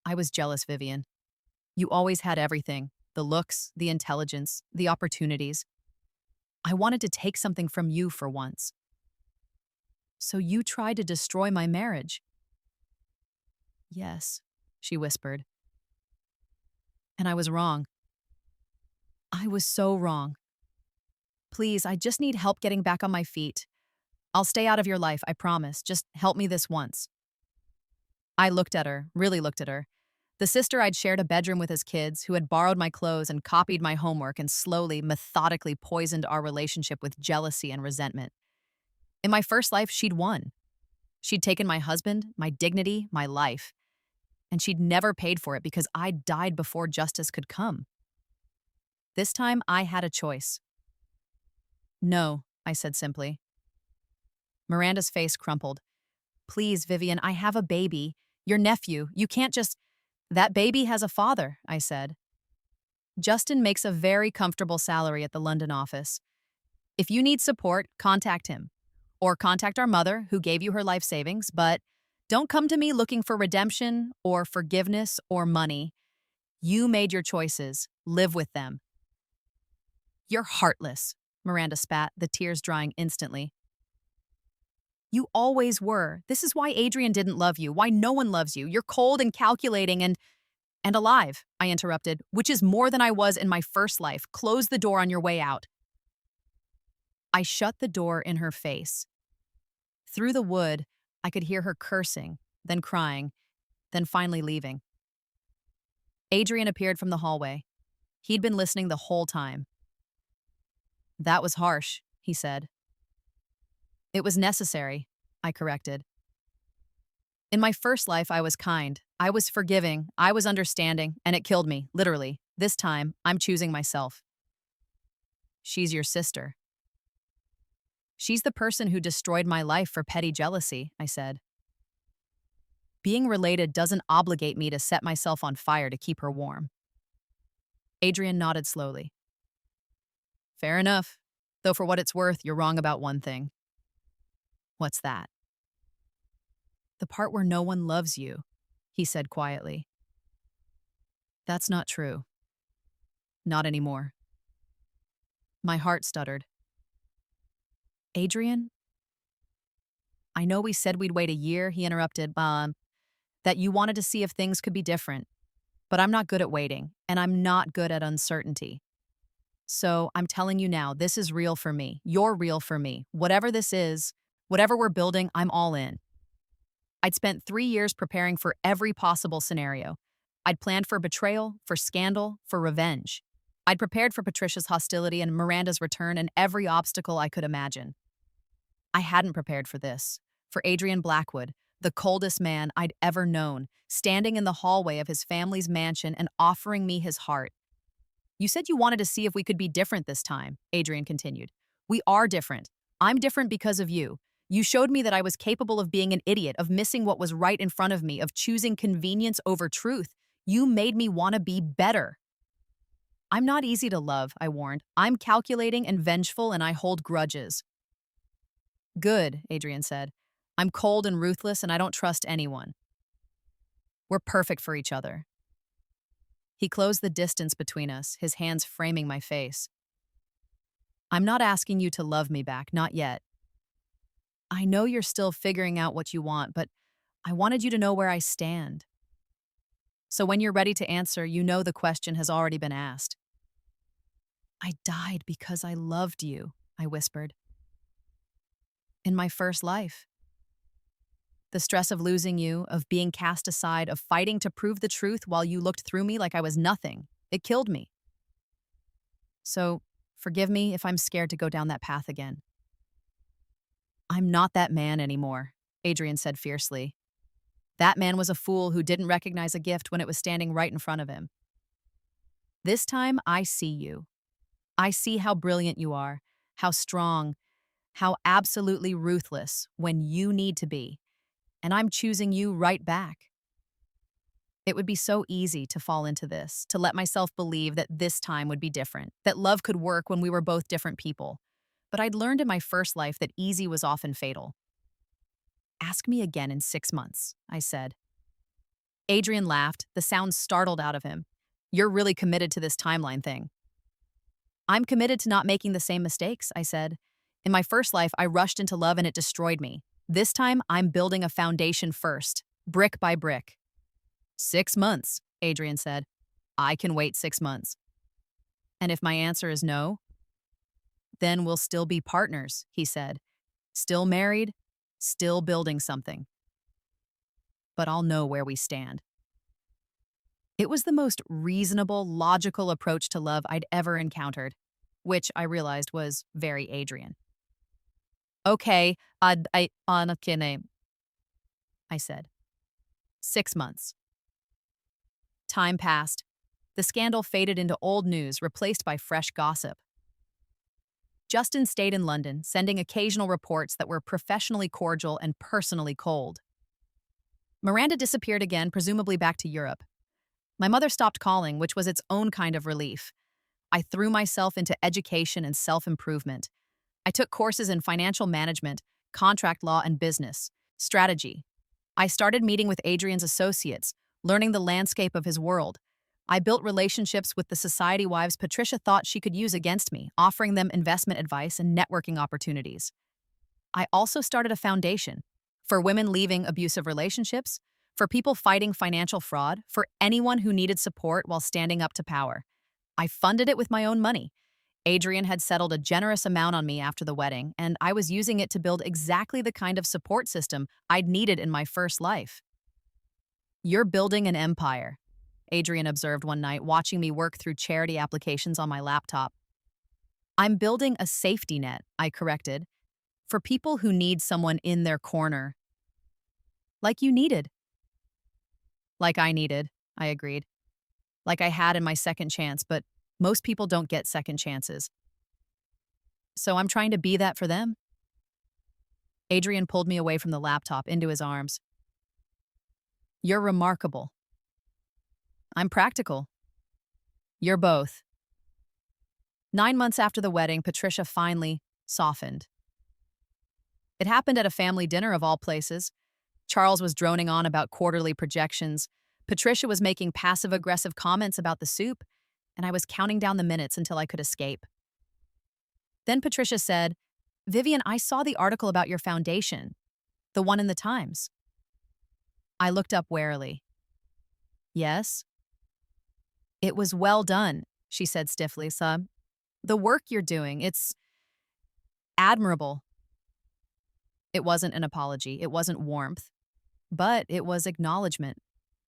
I was jealous, Vivian. You always had everything, the looks, the intelligence, the opportunities. I wanted to take something from you for once. So you tried to destroy my marriage. Yes, she whispered. And I was wrong. I was so wrong. Please, I just need help getting back on my feet. I'll stay out of your life, I promise. Just help me this once. I looked at her, really looked at her. The sister I'd shared a bedroom with as kids, who had borrowed my clothes and copied my homework and slowly, methodically poisoned our relationship with jealousy and resentment. In my first life, she'd won. She'd taken my husband, my dignity, my life. And she'd never paid for it because I died before justice could come. This time, I had a choice. No, I said simply. Miranda's face crumpled. Please, Vivian, I have a baby. Your nephew. You can't just... That baby has a father, I said. Justin makes a very comfortable salary at the London office. If you need support, contact him. Or contact our mother, who gave you her life savings, but don't come to me looking for redemption or forgiveness or money. You made your choices. Live with them. You're heartless, Miranda spat, the tears drying instantly. You always were. This is why Adrian didn't love you, why no one loves you. You're cold and calculating and alive, I interrupted, which is more than I was in my first life. Close the door on your way out. I shut the door in her face. Through the wood, I could hear her cursing, then crying, then finally leaving. Adrian appeared from the hallway. He'd been listening the whole time. That was harsh, he said. It was necessary, I corrected. In my first life, I was kind. I was forgiving. I was understanding, and it killed me, literally. This time, I'm choosing myself. She's your sister. She's the person who destroyed my life for petty jealousy, I said. Being related doesn't obligate me to set myself on fire to keep her warm. Adrian nodded slowly. Fair enough, though for what it's worth, you're wrong about one thing. What's that? The part where no one loves you, he said quietly. That's not true. Not anymore. My heart stuttered. Adrian? I know we said we'd wait a year, he interrupted, that you wanted to see if things could be different. But I'm not good at waiting, and I'm not good at uncertainty. So I'm telling you now, this is real for me. You're real for me. Whatever this is, whatever we're building, I'm all in. I'd spent 3 years preparing for every possible scenario. I'd planned for betrayal, for scandal, for revenge. I'd prepared for Patricia's hostility and Miranda's return and every obstacle I could imagine. I hadn't prepared for this, for Adrian Blackwood, the coldest man I'd ever known, standing in the hallway of his family's mansion and offering me his heart. You said you wanted to see if we could be different this time, Adrian continued. We are different. I'm different because of you. You showed me that I was capable of being an idiot, of missing what was right in front of me, of choosing convenience over truth. You made me want to be better. I'm not easy to love, I warned. I'm calculating and vengeful, and I hold grudges. Good, Adrian said. I'm cold and ruthless, and I don't trust anyone. We're perfect for each other. He closed the distance between us, his hands framing my face. I'm not asking you to love me back, not yet. I know you're still figuring out what you want, but I wanted you to know where I stand. So when you're ready to answer, you know the question has already been asked. I died because I loved you, I whispered. In my first life. The stress of losing you, of being cast aside, of fighting to prove the truth while you looked through me like I was nothing, it killed me. So, forgive me if I'm scared to go down that path again. I'm not that man anymore, Adrian said fiercely. That man was a fool who didn't recognize a gift when it was standing right in front of him. This time, I see you. I see how brilliant you are, how strong, how absolutely ruthless when you need to be. And I'm choosing you right back. It would be so easy to fall into this, to let myself believe that this time would be different, that love could work when we were both different people. But I'd learned in my first life that easy was often fatal. Ask me again in 6 months, I said. Adrian laughed, the sound startled out of him. You're really committed to this timeline thing. I'm committed to not making the same mistakes, I said. In my first life, I rushed into love and it destroyed me. This time, I'm building a foundation first, brick by brick. 6 months, Adrian said. I can wait 6 months. And if my answer is no, then we'll still be partners, he said. Still married, still building something. But I'll know where we stand. It was the most reasonable, logical approach to love I'd ever encountered, which I realized was very Adrian. Okay, I said. 6 months. Time passed. The scandal faded into old news, replaced by fresh gossip. Justin stayed in London, sending occasional reports that were professionally cordial and personally cold. Miranda disappeared again, presumably back to Europe. My mother stopped calling, which was its own kind of relief. I threw myself into education and self-improvement. I took courses in financial management, contract law and business, strategy. I started meeting with Adrian's associates, learning the landscape of his world. I built relationships with the society wives Patricia thought she could use against me, offering them investment advice and networking opportunities. I also started a foundation for women leaving abusive relationships, for people fighting financial fraud, for anyone who needed support while standing up to power. I funded it with my own money. Adrian had settled a generous amount on me after the wedding, and I was using it to build exactly the kind of support system I'd needed in my first life. You're building an empire, Adrian observed one night, watching me work through charity applications on my laptop. I'm building a safety net, I corrected, for people who need someone in their corner. Like you needed. Like I needed, I agreed. Like I had in my second chance, but most people don't get second chances. So I'm trying to be that for them. Adrian pulled me away from the laptop into his arms. You're remarkable. I'm practical. You're both. 9 months after the wedding, Patricia finally softened. It happened at a family dinner of all places. Charles was droning on about quarterly projections. Patricia was making passive-aggressive comments about the soup, and I was counting down the minutes until I could escape. Then Patricia said, Vivian, I saw the article about your foundation, the one in the Times. I looked up warily. Yes? It was well done, she said stiffly. The work you're doing, it's admirable. It wasn't an apology, it wasn't warmth, but it was acknowledgement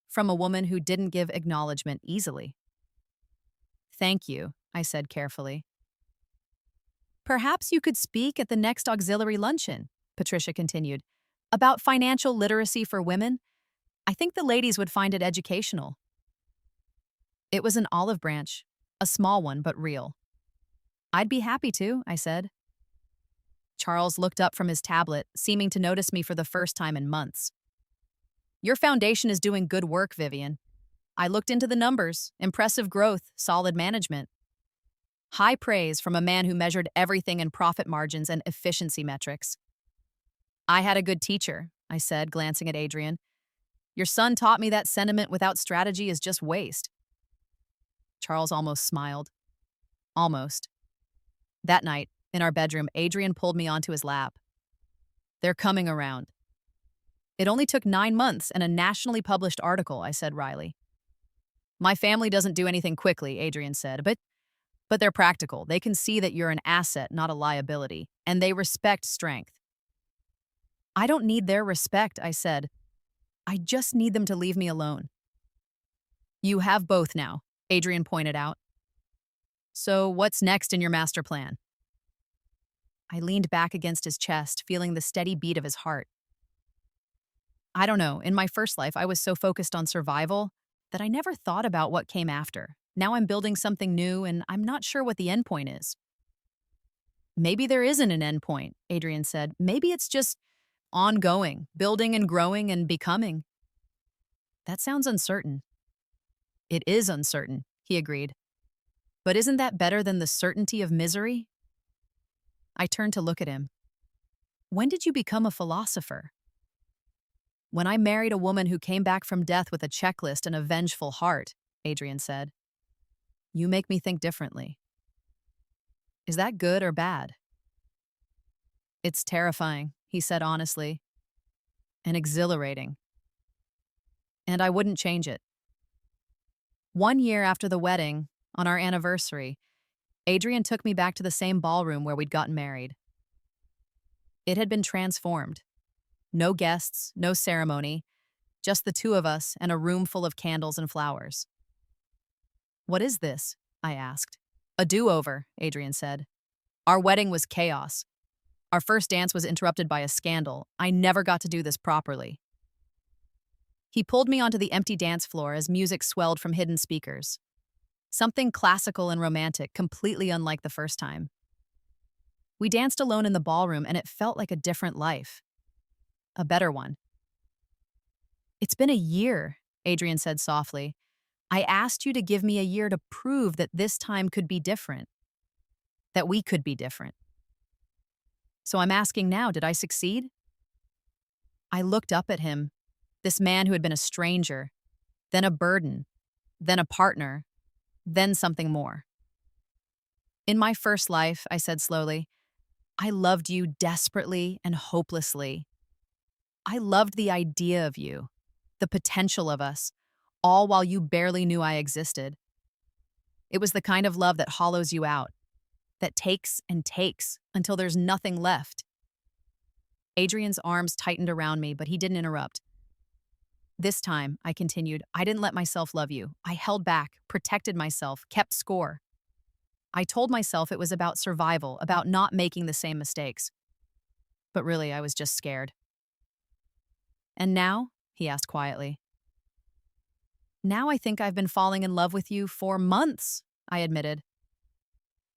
from a woman who didn't give acknowledgement easily. Thank you, I said carefully. Perhaps you could speak at the next auxiliary luncheon, Patricia continued, about financial literacy for women. I think the ladies would find it educational. It was an olive branch, a small one but real. I'd be happy to, I said. Charles looked up from his tablet, seeming to notice me for the first time in months. Your foundation is doing good work, Vivian. I looked into the numbers, impressive growth, solid management. High praise from a man who measured everything in profit margins and efficiency metrics. I had a good teacher, I said, glancing at Adrian. Your son taught me that sentiment without strategy is just waste. Charles almost smiled. Almost. That night, in our bedroom, Adrian pulled me onto his lap. They're coming around. It only took 9 months and a nationally published article, I said wryly. My family doesn't do anything quickly, Adrian said, but they're practical. They can see that you're an asset, not a liability, and they respect strength. I don't need their respect, I said. I just need them to leave me alone. You have both now, Adrian pointed out. So what's next in your master plan? I leaned back against his chest, feeling the steady beat of his heart. I don't know, in my first life, I was so focused on survival that I never thought about what came after. Now I'm building something new, and I'm not sure what the end point is. Maybe there isn't an end point, Adrian said. Maybe it's just ongoing, building and growing and becoming. That sounds uncertain. It is uncertain, he agreed. But isn't that better than the certainty of misery? I turned to look at him. When did you become a philosopher? When I married a woman who came back from death with a checklist and a vengeful heart, Adrian said. You make me think differently. Is that good or bad? It's terrifying, he said honestly, and exhilarating. And I wouldn't change it. 1 year after the wedding, on our anniversary, Adrian took me back to the same ballroom where we'd gotten married. It had been transformed. No guests, no ceremony, just the two of us and a room full of candles and flowers. What is this? I asked. A do-over, Adrian said. Our wedding was chaos. Our first dance was interrupted by a scandal. I never got to do this properly. He pulled me onto the empty dance floor as music swelled from hidden speakers. Something classical and romantic, completely unlike the first time. We danced alone in the ballroom, and it felt like a different life. A better one. It's been a year, Adrian said softly. I asked you to give me a year to prove that this time could be different. That we could be different. So I'm asking now, did I succeed? I looked up at him, this man who had been a stranger, then a burden, then a partner, then something more. In my first life, I said slowly, I loved you desperately and hopelessly. I loved the idea of you, the potential of us, all while you barely knew I existed. It was the kind of love that hollows you out, that takes and takes until there's nothing left. Adrian's arms tightened around me, but he didn't interrupt. This time, I continued, I didn't let myself love you. I held back, protected myself, kept score. I told myself it was about survival, about not making the same mistakes. But really, I was just scared. And now? He asked quietly. Now I think I've been falling in love with you for months, I admitted.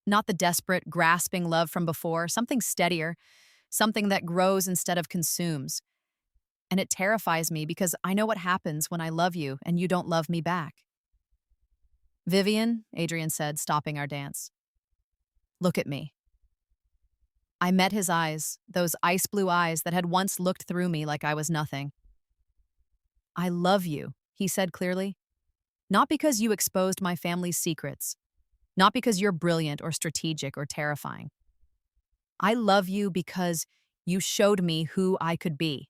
Not the desperate, grasping love from before, something steadier, something that grows instead of consumes. And it terrifies me because I know what happens when I love you and you don't love me back. Vivian, Adrian said, stopping our dance. Look at me. I met his eyes, those ice blue eyes that had once looked through me like I was nothing. I love you, he said clearly. Not because you exposed my family's secrets. Not because you're brilliant or strategic or terrifying. I love you because you showed me who I could be.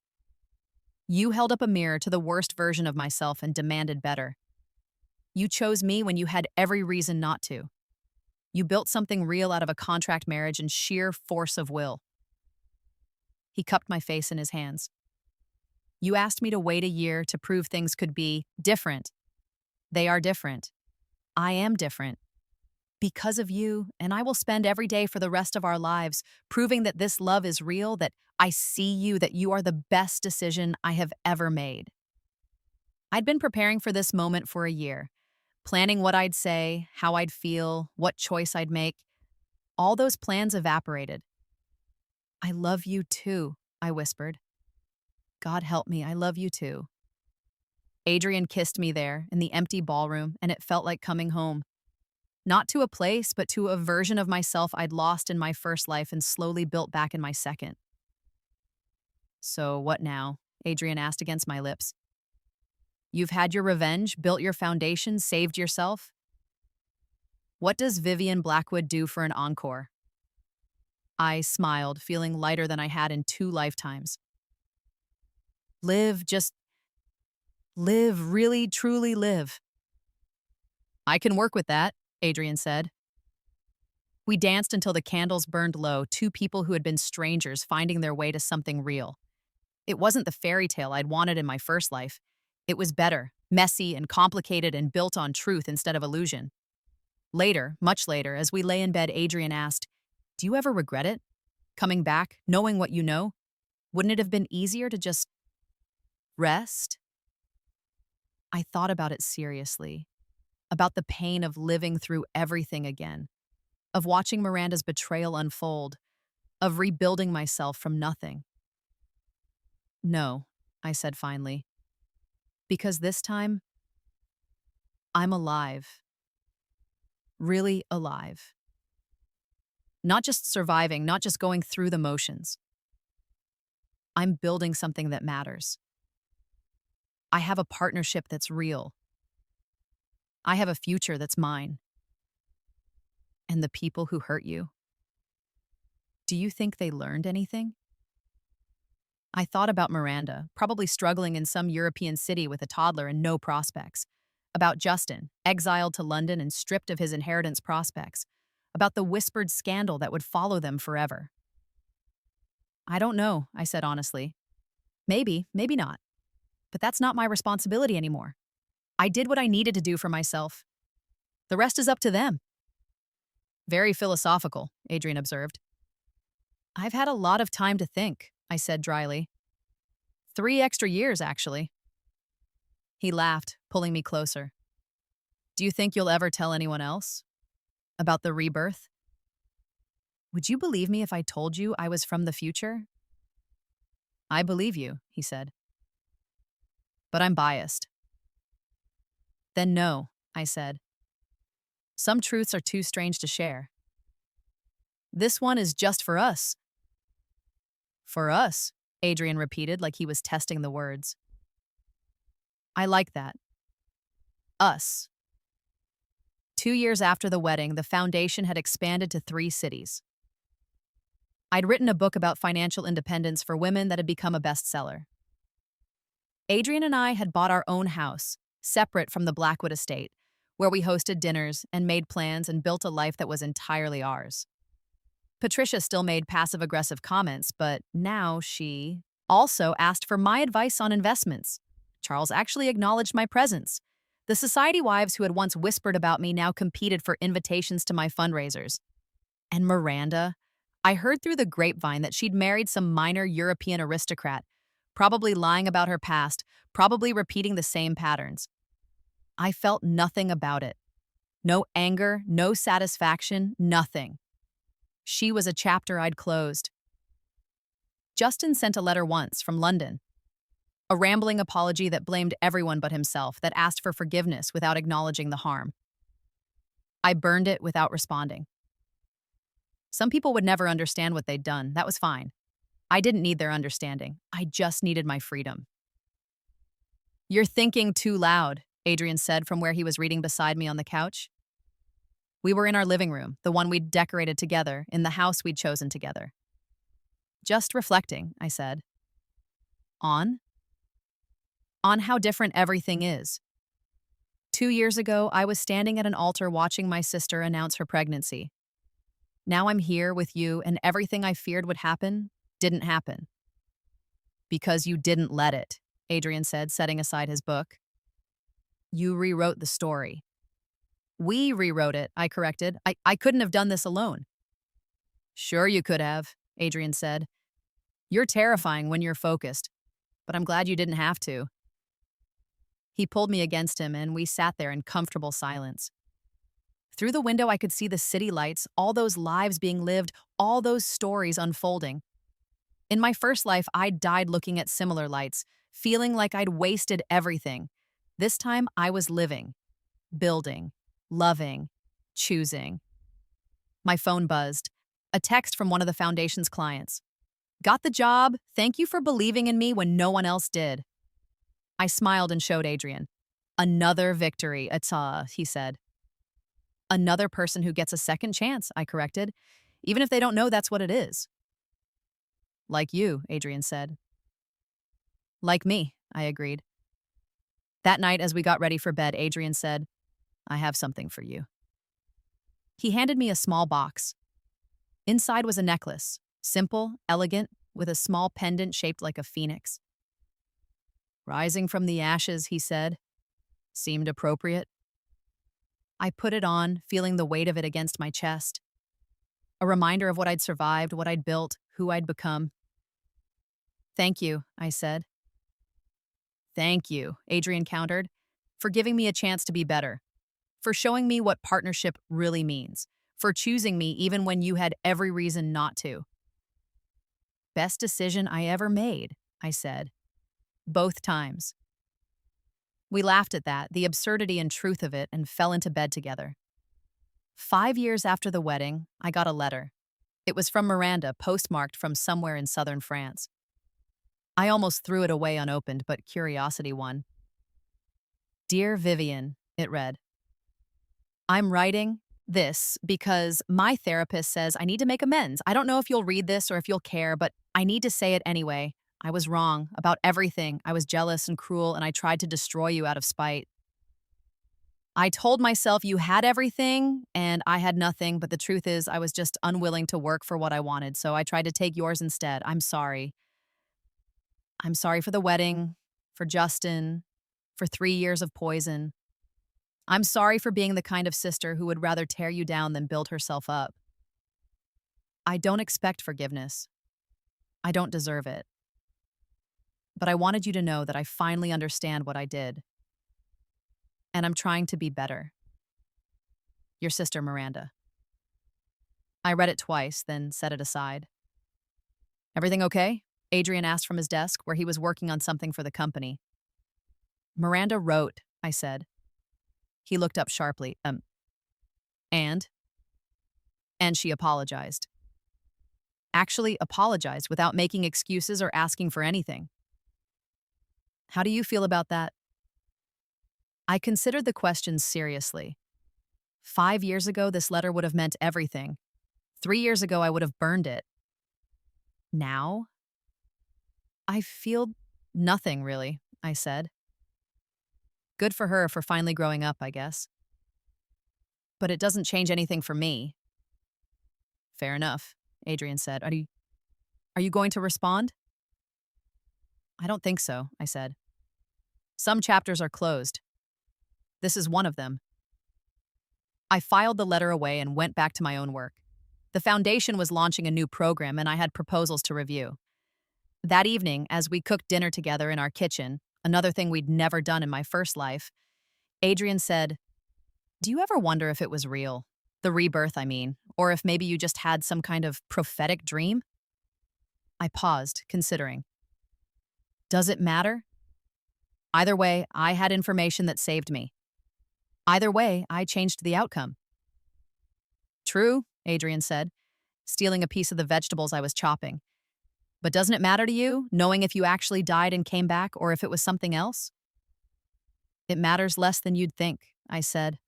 You held up a mirror to the worst version of myself and demanded better. You chose me when you had every reason not to. You built something real out of a contract marriage and sheer force of will. He cupped my face in his hands. You asked me to wait a year to prove things could be different. They are different. I am different. Because of you, and I will spend every day for the rest of our lives proving that this love is real, that I see you, that you are the best decision I have ever made. I'd been preparing for this moment for a year, planning what I'd say, how I'd feel, what choice I'd make. All those plans evaporated. I love you too, I whispered. God help me, I love you too. Adrian kissed me there in the empty ballroom, and it felt like coming home. Not to a place, but to a version of myself I'd lost in my first life and slowly built back in my second. So what now? Adrian asked against my lips. You've had your revenge, built your foundation, saved yourself? What does Vivian Blackwood do for an encore? I smiled, feeling lighter than I had in 2 lifetimes. Live, just live, really, truly live. I can work with that, Adrian said. We danced until the candles burned low, 2 people who had been strangers finding their way to something real. It wasn't the fairy tale I'd wanted in my first life. It was better, messy and complicated and built on truth instead of illusion. Later, much later, as we lay in bed, Adrian asked, Do you ever regret it? Coming back, knowing what you know? Wouldn't it have been easier to just rest? I thought about it seriously. About the pain of living through everything again, of watching Miranda's betrayal unfold, of rebuilding myself from nothing. No, I said finally, because this time, I'm alive. Really alive. Not just surviving, not just going through the motions. I'm building something that matters. I have a partnership that's real. I have a future that's mine. And the people who hurt you? Do you think they learned anything? I thought about Miranda, probably struggling in some European city with a toddler and no prospects. About Justin, exiled to London and stripped of his inheritance prospects. About the whispered scandal that would follow them forever. I don't know, I said honestly. Maybe, maybe not. But that's not my responsibility anymore. I did what I needed to do for myself. The rest is up to them. Very philosophical, Adrian observed. I've had a lot of time to think, I said dryly. 3 extra years, actually. He laughed, pulling me closer. Do you think you'll ever tell anyone else? About the rebirth? Would you believe me if I told you I was from the future? I believe you, he said. But I'm biased. Then no, I said. Some truths are too strange to share. This one is just for us. For us, Adrian repeated like he was testing the words. I like that. Us. 2 years after the wedding, the foundation had expanded to 3 cities. I'd written a book about financial independence for women that had become a bestseller. Adrian and I had bought our own house, separate from the Blackwood estate, where we hosted dinners and made plans and built a life that was entirely ours. Patricia still made passive-aggressive comments, but now she also asked for my advice on investments. Charles actually acknowledged my presence. The society wives who had once whispered about me now competed for invitations to my fundraisers. And Miranda, I heard through the grapevine that she'd married some minor European aristocrat, probably lying about her past, probably repeating the same patterns. I felt nothing about it. No anger, no satisfaction, nothing. She was a chapter I'd closed. Justin sent a letter once from London. A rambling apology that blamed everyone but himself, that asked for forgiveness without acknowledging the harm. I burned it without responding. Some people would never understand what they'd done. That was fine. I didn't need their understanding. I just needed my freedom. You're thinking too loud, Adrian said from where he was reading beside me on the couch. We were in our living room, the one we'd decorated together, in the house we'd chosen together. Just reflecting, I said. On? On how different everything is. 2 years ago, I was standing at an altar watching my sister announce her pregnancy. Now I'm here with you, and everything I feared would happen didn't happen. Because you didn't let it, Adrian said, setting aside his book. You rewrote the story. We rewrote it, I corrected. I couldn't have done this alone. Sure you could have, Adrian said. You're terrifying when you're focused, but I'm glad you didn't have to. He pulled me against him, and we sat there in comfortable silence. Through the window, I could see the city lights, all those lives being lived, all those stories unfolding. In my first life, I'd died looking at similar lights, feeling like I'd wasted everything. This time, I was living, building, loving, choosing. My phone buzzed. A text from one of the foundation's clients. Got the job. Thank you for believing in me when no one else did. I smiled and showed Adrian. Another victory, he said. Another person who gets a second chance, I corrected, even if they don't know that's what it is. Like you, Adrian said. Like me, I agreed. That night, as we got ready for bed, Adrian said, I have something for you. He handed me a small box. Inside was a necklace, simple, elegant, with a small pendant shaped like a phoenix. Rising from the ashes, he said. Seemed appropriate. I put it on, feeling the weight of it against my chest. A reminder of what I'd survived, what I'd built, who I'd become. Thank you, I said. Thank you, Adrian countered, for giving me a chance to be better, for showing me what partnership really means, for choosing me even when you had every reason not to. Best decision I ever made, I said. Both times. We laughed at that, the absurdity and truth of it, and fell into bed together. 5 years after the wedding, I got a letter. It was from Miranda, postmarked from somewhere in southern France. I almost threw it away unopened, but curiosity won. Dear Vivian, it read. I'm writing this because my therapist says I need to make amends. I don't know if you'll read this or if you'll care, but I need to say it anyway. I was wrong about everything. I was jealous and cruel, and I tried to destroy you out of spite. I told myself you had everything and I had nothing, but the truth is I was just unwilling to work for what I wanted, so I tried to take yours instead. I'm sorry. I'm sorry for the wedding, for Justin, for 3 years of poison. I'm sorry for being the kind of sister who would rather tear you down than build herself up. I don't expect forgiveness. I don't deserve it. But I wanted you to know that I finally understand what I did, and I'm trying to be better. Your sister, Miranda. I read it twice, then set it aside. Everything okay? Adrian asked from his desk, where he was working on something for the company. Miranda wrote, I said. He looked up sharply. And? And she apologized. Actually apologized without making excuses or asking for anything. How do you feel about that? I considered the question seriously. 5 years ago, this letter would have meant everything. 3 years ago, I would have burned it. Now? I feel nothing, really, I said. Good for her for finally growing up, I guess. But it doesn't change anything for me. Fair enough, Adrian said. Are you going to respond? I don't think so, I said. Some chapters are closed. This is one of them. I filed the letter away and went back to my own work. The foundation was launching a new program, and I had proposals to review. That evening, as we cooked dinner together in our kitchen, another thing we'd never done in my first life, Adrian said, "Do you ever wonder if it was real? The rebirth, I mean, or if maybe you just had some kind of prophetic dream?" I paused, considering. Does it matter? Either way, I had information that saved me. Either way, I changed the outcome. True, Adrian said, stealing a piece of the vegetables I was chopping. But doesn't it matter to you, knowing if you actually died and came back or if it was something else? It matters less than you'd think, I said.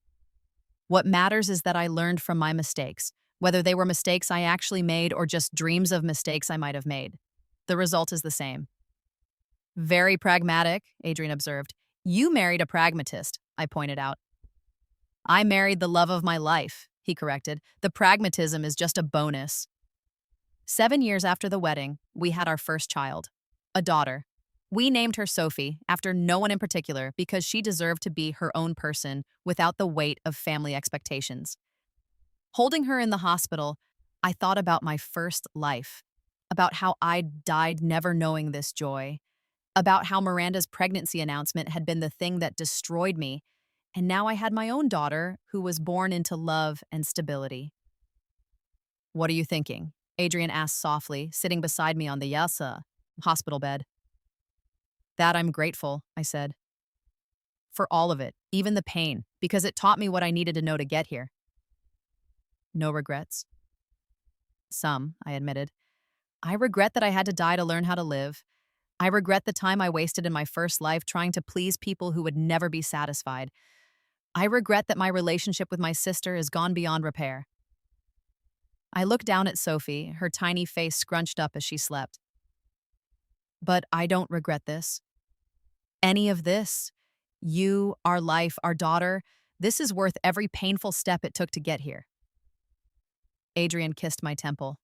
What matters is that I learned from my mistakes, whether they were mistakes I actually made or just dreams of mistakes I might have made. The result is the same. Very pragmatic, Adrian observed. You married a pragmatist, I pointed out. I married the love of my life, he corrected. The pragmatism is just a bonus. 7 years after the wedding, we had our first child, a daughter. We named her Sophie, after no one in particular, because she deserved to be her own person without the weight of family expectations. Holding her in the hospital, I thought about my first life, about how I'd died never knowing this joy, about how Miranda's pregnancy announcement had been the thing that destroyed me, and now I had my own daughter who was born into love and stability. What are you thinking? Adrian asked softly, sitting beside me on the hospital bed. That I'm grateful, I said. For all of it, even the pain, because it taught me what I needed to know to get here. No regrets? Some, I admitted. I regret that I had to die to learn how to live. I regret the time I wasted in my first life trying to please people who would never be satisfied. I regret that my relationship with my sister has gone beyond repair. I looked down at Sophie, her tiny face scrunched up as she slept. But I don't regret this. Any of this. You, our life, our daughter, this is worth every painful step it took to get here. Adrian kissed my temple.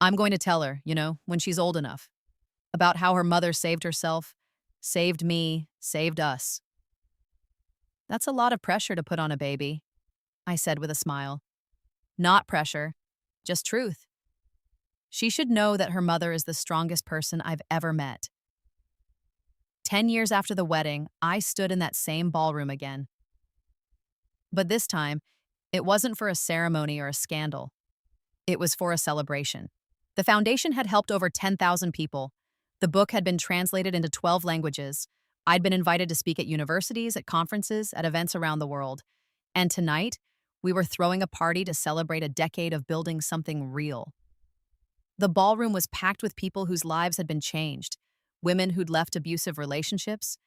I'm going to tell her, when she's old enough, about how her mother saved herself, saved me, saved us. That's a lot of pressure to put on a baby, I said with a smile. Not pressure, just truth. She should know that her mother is the strongest person I've ever met. 10 years after the wedding, I stood in that same ballroom again. But this time, it wasn't for a ceremony or a scandal. It was for a celebration. The foundation had helped over 10,000 people. The book had been translated into 12 languages. I'd been invited to speak at universities, at conferences, at events around the world. And tonight, we were throwing a party to celebrate a decade of building something real. The ballroom was packed with people whose lives had been changed, women who'd left abusive relationships,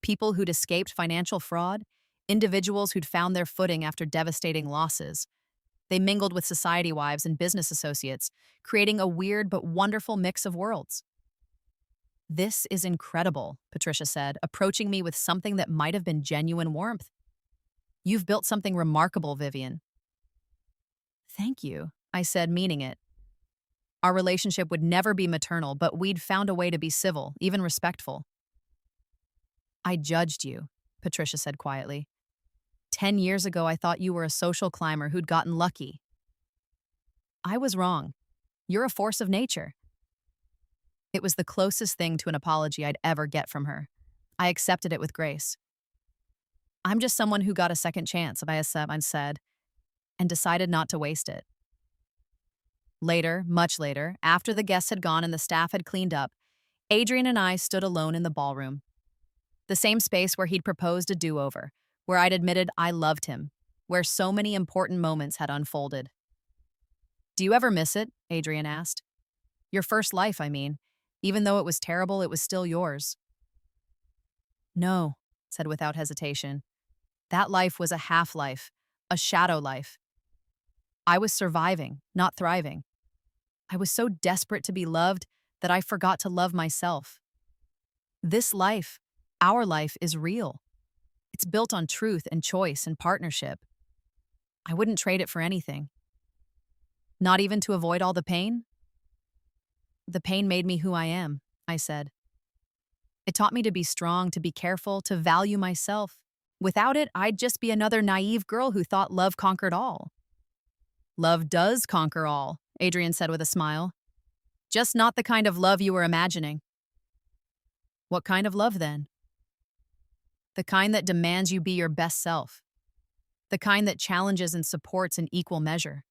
people who'd escaped financial fraud, individuals who'd found their footing after devastating losses. They mingled with society wives and business associates, creating a weird but wonderful mix of worlds. This is incredible, Patricia said, approaching me with something that might have been genuine warmth. You've built something remarkable, Vivian. Thank you, I said, meaning it. Our relationship would never be maternal, but we'd found a way to be civil, even respectful. I judged you, Patricia said quietly. 10 years ago, I thought you were a social climber who'd gotten lucky. I was wrong. You're a force of nature. It was the closest thing to an apology I'd ever get from her. I accepted it with grace. I'm just someone who got a second chance, I said, and decided not to waste it. Later, much later, after the guests had gone and the staff had cleaned up, Adrian and I stood alone in the ballroom. The same space where he'd proposed a do-over, where I'd admitted I loved him, where so many important moments had unfolded. Do you ever miss it? Adrian asked. Your first life, I mean. Even though it was terrible, it was still yours. No, said without hesitation. That life was a half-life, a shadow life. I was surviving, not thriving. I was so desperate to be loved that I forgot to love myself. This life, our life, is real. It's built on truth and choice and partnership. I wouldn't trade it for anything. Not even to avoid all the pain? The pain made me who I am, I said. It taught me to be strong, to be careful, to value myself. Without it, I'd just be another naive girl who thought love conquered all. Love does conquer all, Adrian said with a smile. Just not the kind of love you were imagining. What kind of love, then? The kind that demands you be your best self. The kind that challenges and supports in equal measure.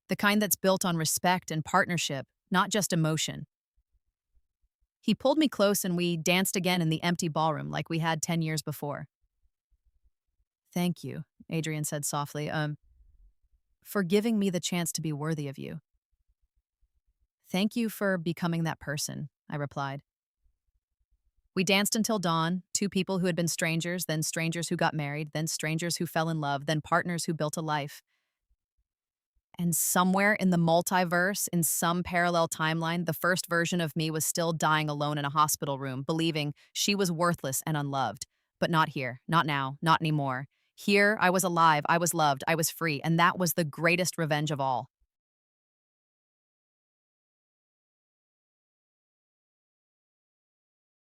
The kind that's built on respect and partnership, not just emotion. He pulled me close and we danced again in the empty ballroom like we had 10 years before. Thank you, Adrian said softly, for giving me the chance to be worthy of you. Thank you for becoming that person, I replied. We danced until dawn, two people who had been strangers, then strangers who got married, then strangers who fell in love, then partners who built a life. And somewhere in the multiverse, in some parallel timeline, the first version of me was still dying alone in a hospital room, believing she was worthless and unloved. But not here, not now, not anymore. Here, I was alive, I was loved, I was free, and that was the greatest revenge of all.